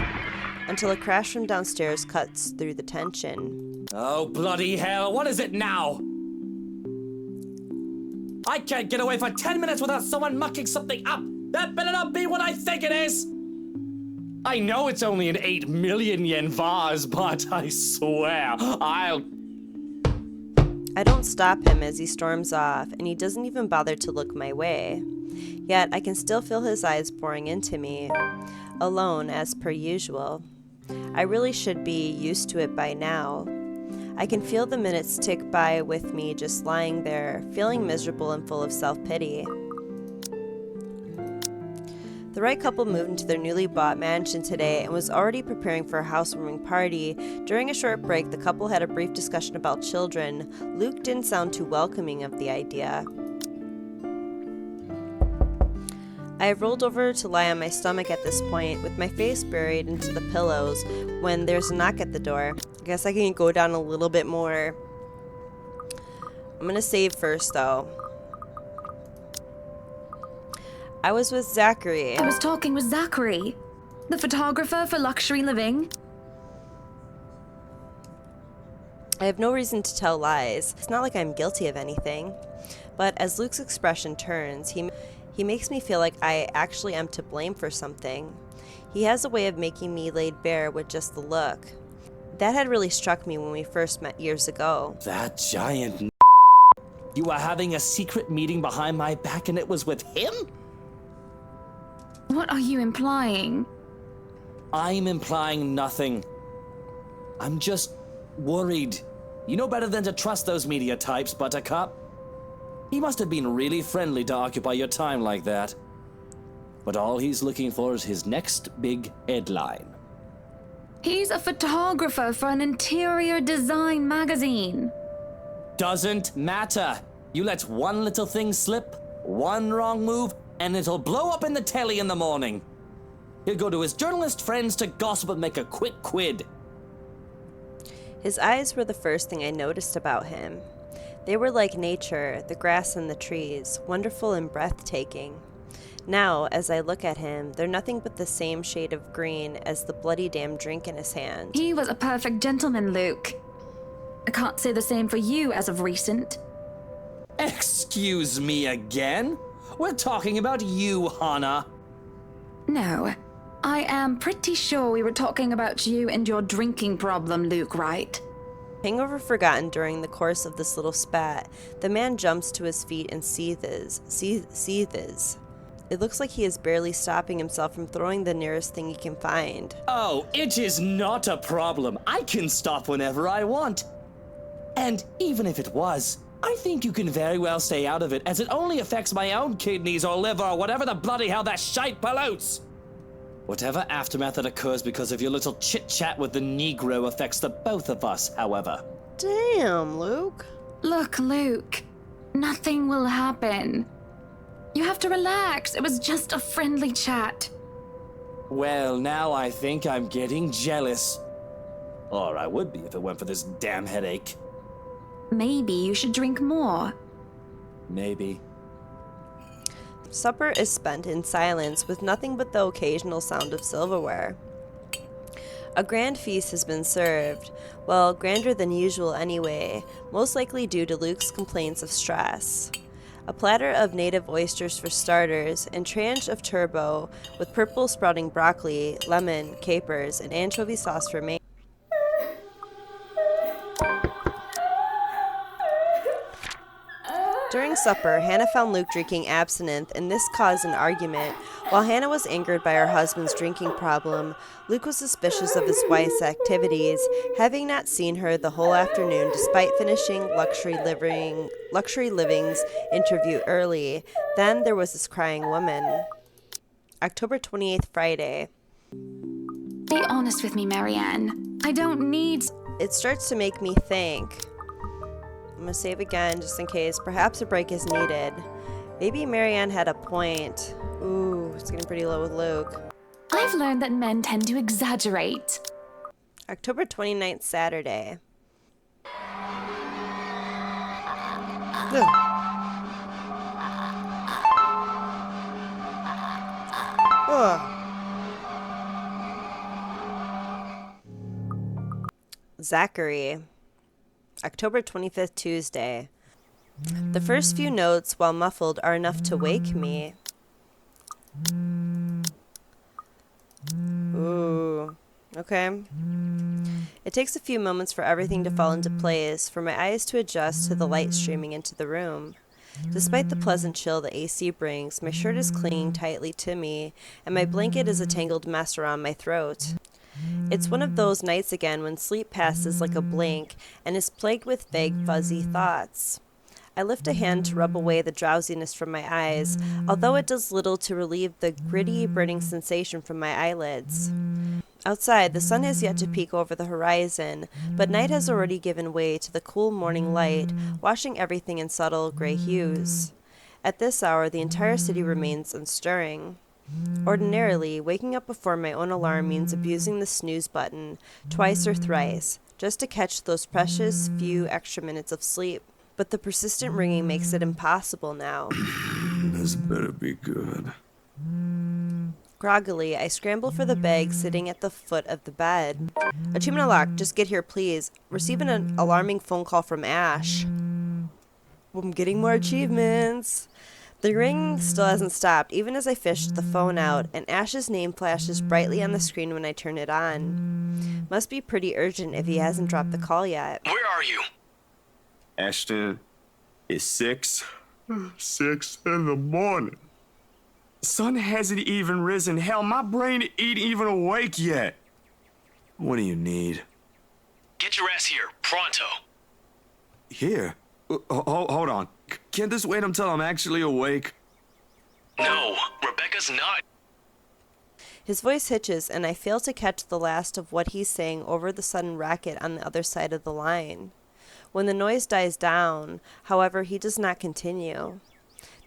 until a crash from downstairs cuts through the tension. Oh, bloody hell, what is it now? I can't get away for 10 minutes without someone mucking something up! That better not be what I think it is! I know it's only an 8 million yen vase, but I swear, I don't stop him as he storms off, and he doesn't even bother to look my way. Yet I can still feel his eyes boring into me, alone as per usual. I really should be used to it by now. I can feel the minutes tick by with me just lying there, feeling miserable and full of self-pity. The Wright couple moved into their newly bought mansion today and was already preparing for a housewarming party. During a short break, the couple had a brief discussion about children. Luke didn't sound too welcoming of the idea. I have rolled over to lie on my stomach at this point, with my face buried into the pillows, when there's a knock at the door. I guess I can go down a little bit more. I'm gonna save first, though. I was with Zachary. I was talking with Zachary, the photographer for Luxury Living. I have no reason to tell lies. It's not like I'm guilty of anything. But as Luke's expression turns, he makes me feel like I actually am to blame for something. He has a way of making me laid bare with just the look. That had really struck me when we first met years ago. That giant You were having a secret meeting behind my back and it was with him? What are you implying? I'm implying nothing. I'm just worried. You know better than to trust those media types, Buttercup. He must have been really friendly to occupy your time like that. But all he's looking for is his next big headline. He's a photographer for an interior design magazine. Doesn't matter. You let one little thing slip, one wrong move, and it'll blow up in the telly in the morning. He'll go to his journalist friends to gossip and make a quick quid. His eyes were the first thing I noticed about him. They were like nature, the grass and the trees, wonderful and breathtaking. Now, as I look at him, they're nothing but the same shade of green as the bloody damn drink in his hand. He was a perfect gentleman, Luke. I can't say the same for you as of recent. Excuse me again? We're talking about you, Hannah. No, I am pretty sure we were talking about you and your drinking problem, Luke, right? Hangover forgotten during the course of this little spat, the man jumps to his feet and seethes. It looks like he is barely stopping himself from throwing the nearest thing he can find. Oh, it is not a problem. I can stop whenever I want. And even if it was, I think you can very well stay out of it, as it only affects my own kidneys or liver or whatever the bloody hell that shite pollutes. Whatever aftermath that occurs because of your little chit-chat with the Negro affects the both of us, however. Damn, Luke. Look, Luke, nothing will happen. You have to relax. It was just a friendly chat. Well, now I think I'm getting jealous. Or I would be if it weren't for this damn headache. Maybe you should drink more. Maybe. Supper is spent in silence with nothing but the occasional sound of silverware. A grand feast has been served, well, grander than usual anyway, most likely due to Luke's complaints of stress. A platter of native oysters for starters, and tranche of turbot with purple sprouting broccoli, lemon, capers, and anchovy sauce for main. During supper, Hannah found Luke drinking absinthe, and this caused an argument. While Hannah was angered by her husband's drinking problem, Luke was suspicious of his wife's activities, having not seen her the whole afternoon despite finishing Luxury Living's interview early. Then there was this crying woman. October 28th, Friday. Be honest with me, Marianne. I don't need... It starts to make me think. I'm gonna save again just in case. Perhaps a break is needed. Maybe Marianne had a point. Ooh, it's getting pretty low with Luke. I've learned that men tend to exaggerate. October 29th, Saturday. Ugh. Ugh. Zachary. October 25th, Tuesday. The first few notes, while muffled, are enough to wake me. Ooh. Okay. It takes a few moments for everything to fall into place, for my eyes to adjust to the light streaming into the room. Despite the pleasant chill the AC brings, my shirt is clinging tightly to me, and my blanket is a tangled mess around my throat. It's one of those nights again when sleep passes like a blink and is plagued with vague, fuzzy thoughts. I lift a hand to rub away the drowsiness from my eyes, although it does little to relieve the gritty, burning sensation from my eyelids. Outside, the sun has yet to peek over the horizon, but night has already given way to the cool morning light, washing everything in subtle gray hues. At this hour, the entire city remains unstirring. Ordinarily, waking up before my own alarm means abusing the snooze button twice or thrice, just to catch those precious few extra minutes of sleep. But the persistent ringing makes it impossible now. This better be good. Groggily, I scramble for the bag sitting at the foot of the bed. Achievement unlocked. Just get here, please. Receiving an alarming phone call from Ash. I'm getting more achievements. The ring still hasn't stopped, even as I fish the phone out, and Ash's name flashes brightly on the screen when I turn it on. Must be pretty urgent if he hasn't dropped the call yet. Where are you? Ashton, it's 6 in the morning. Sun hasn't even risen. Hell, my brain ain't even awake yet. What do you need? Get your ass here, pronto. Here? Hold on. Can't this wait until I'm actually awake? No, Rebecca's not. His voice hitches, and I fail to catch the last of what he's saying over the sudden racket on the other side of the line. When the noise dies down, however, he does not continue.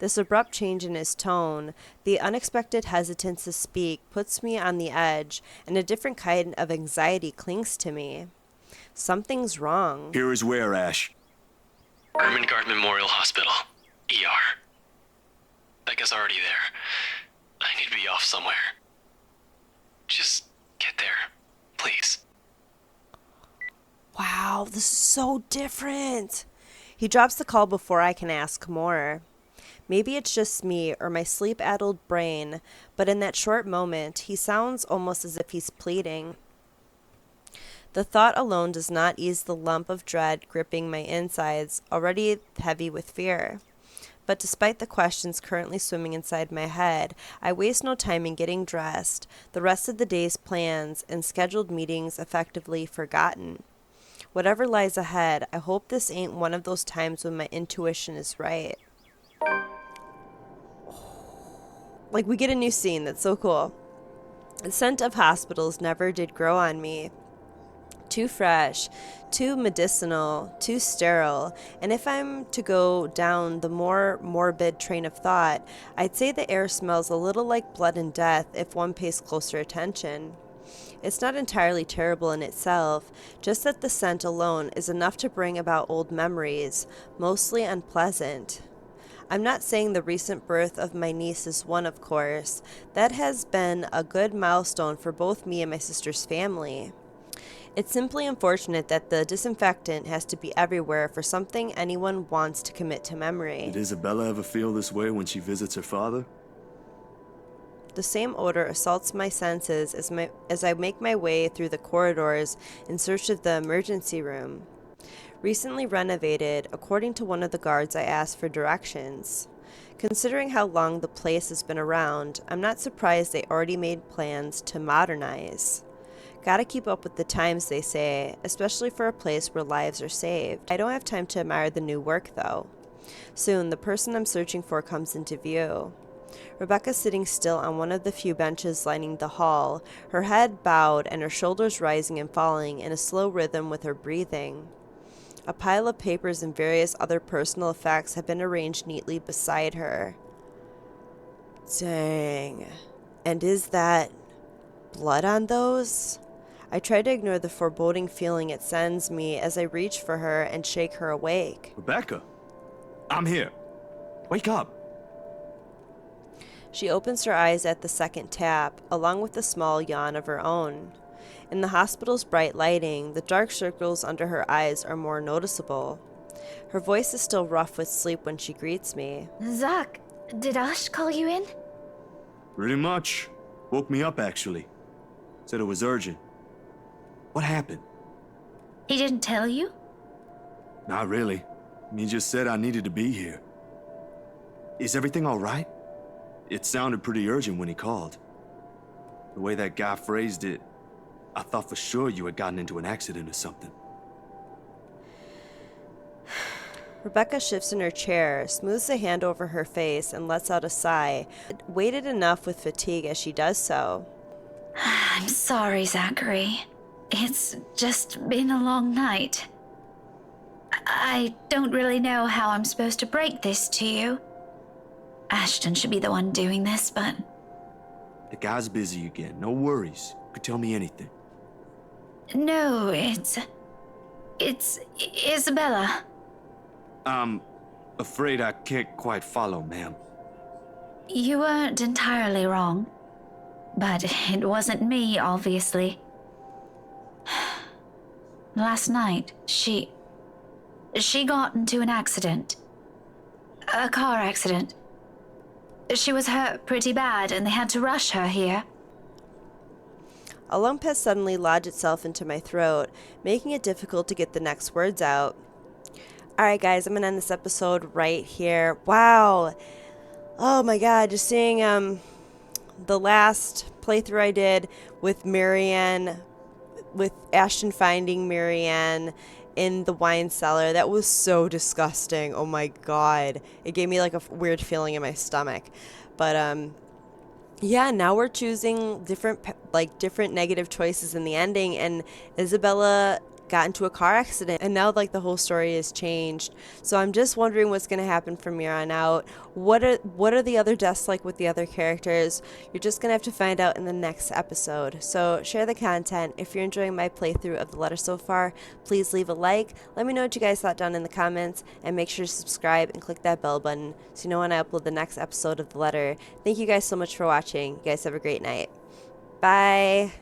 This abrupt change in his tone, the unexpected hesitance to speak, puts me on the edge, and a different kind of anxiety clings to me. Something's wrong. Here is where, Ash. Ermengarde Memorial Hospital. ER. Becca's already there. I need to be off somewhere. Just get there, please. Wow, this is so different. He drops the call before I can ask more. Maybe it's just me or my sleep-addled brain, but in that short moment, he sounds almost as if he's pleading. The thought alone does not ease the lump of dread gripping my insides, already heavy with fear. But despite the questions currently swimming inside my head, I waste no time in getting dressed, the rest of the day's plans and scheduled meetings effectively forgotten. Whatever lies ahead, I hope this ain't one of those times when my intuition is right. Like, we get a new scene. That's so cool. The scent of hospitals never did grow on me. Too fresh, too medicinal, too sterile, and if I'm to go down the more morbid train of thought, I'd say the air smells a little like blood and death if one pays closer attention. It's not entirely terrible in itself, just that the scent alone is enough to bring about old memories, mostly unpleasant. I'm not saying the recent birth of my niece is one, of course. That has been a good milestone for both me and my sister's family. It's simply unfortunate that the disinfectant has to be everywhere for something anyone wants to commit to memory. Did Isabella ever feel this way when she visits her father? The same odor assaults my senses as I make my way through the corridors in search of the emergency room. Recently renovated, according to one of the guards I asked for directions. Considering how long the place has been around, I'm not surprised they already made plans to modernize. Gotta keep up with the times, they say, especially for a place where lives are saved. I don't have time to admire the new work, though. Soon, the person I'm searching for comes into view. Rebecca's sitting still on one of the few benches lining the hall, her head bowed and her shoulders rising and falling in a slow rhythm with her breathing. A pile of papers and various other personal effects have been arranged neatly beside her. Dang. And is that blood on those? I try to ignore the foreboding feeling it sends me as I reach for her and shake her awake. Rebecca, I'm here. Wake up. She opens her eyes at the second tap, along with a small yawn of her own. In the hospital's bright lighting, the dark circles under her eyes are more noticeable. Her voice is still rough with sleep when she greets me. Zach, did Ash call you in? Pretty much. Woke me up, actually. Said it was urgent. What happened? He didn't tell you? Not really. He just said I needed to be here. Is everything all right? It sounded pretty urgent when he called. The way that guy phrased it, I thought for sure you had gotten into an accident or something. Rebecca shifts in her chair, smooths a hand over her face, and lets out a sigh, weighted enough with fatigue as she does so. I'm sorry, Zachary. It's just been a long night. I don't really know how I'm supposed to break this to you. Ashton should be the one doing this, but... The guy's busy again. No worries. You could tell me anything. No, it's Isabella. I'm afraid I can't quite follow, ma'am. You weren't entirely wrong. But it wasn't me, obviously. Last night, she got into an accident. A car accident. She was hurt pretty bad, and they had to rush her here. A lump has suddenly lodged itself into my throat, making it difficult to get the next words out. Alright guys, I'm going to end this episode right here. Wow! Oh my god, just seeing the last playthrough I did with Marianne, with Ashton finding Marianne in the wine cellar. That was so disgusting. Oh my god. It gave me like a weird feeling in my stomach. But yeah, now we're choosing different negative choices in the ending, and Isabella got into a car accident, and now like the whole story has changed. So I'm just wondering what's going to happen from here on out. What are the other deaths like with the other characters? You're just going to have to find out in the next episode. So share the content. If you're enjoying my playthrough of the letter so far, please leave a like. Let me know what you guys thought down in the comments, and make sure to subscribe and click that bell button so you know when I upload the next episode of the letter. Thank you guys so much for watching. You guys have a great night. Bye.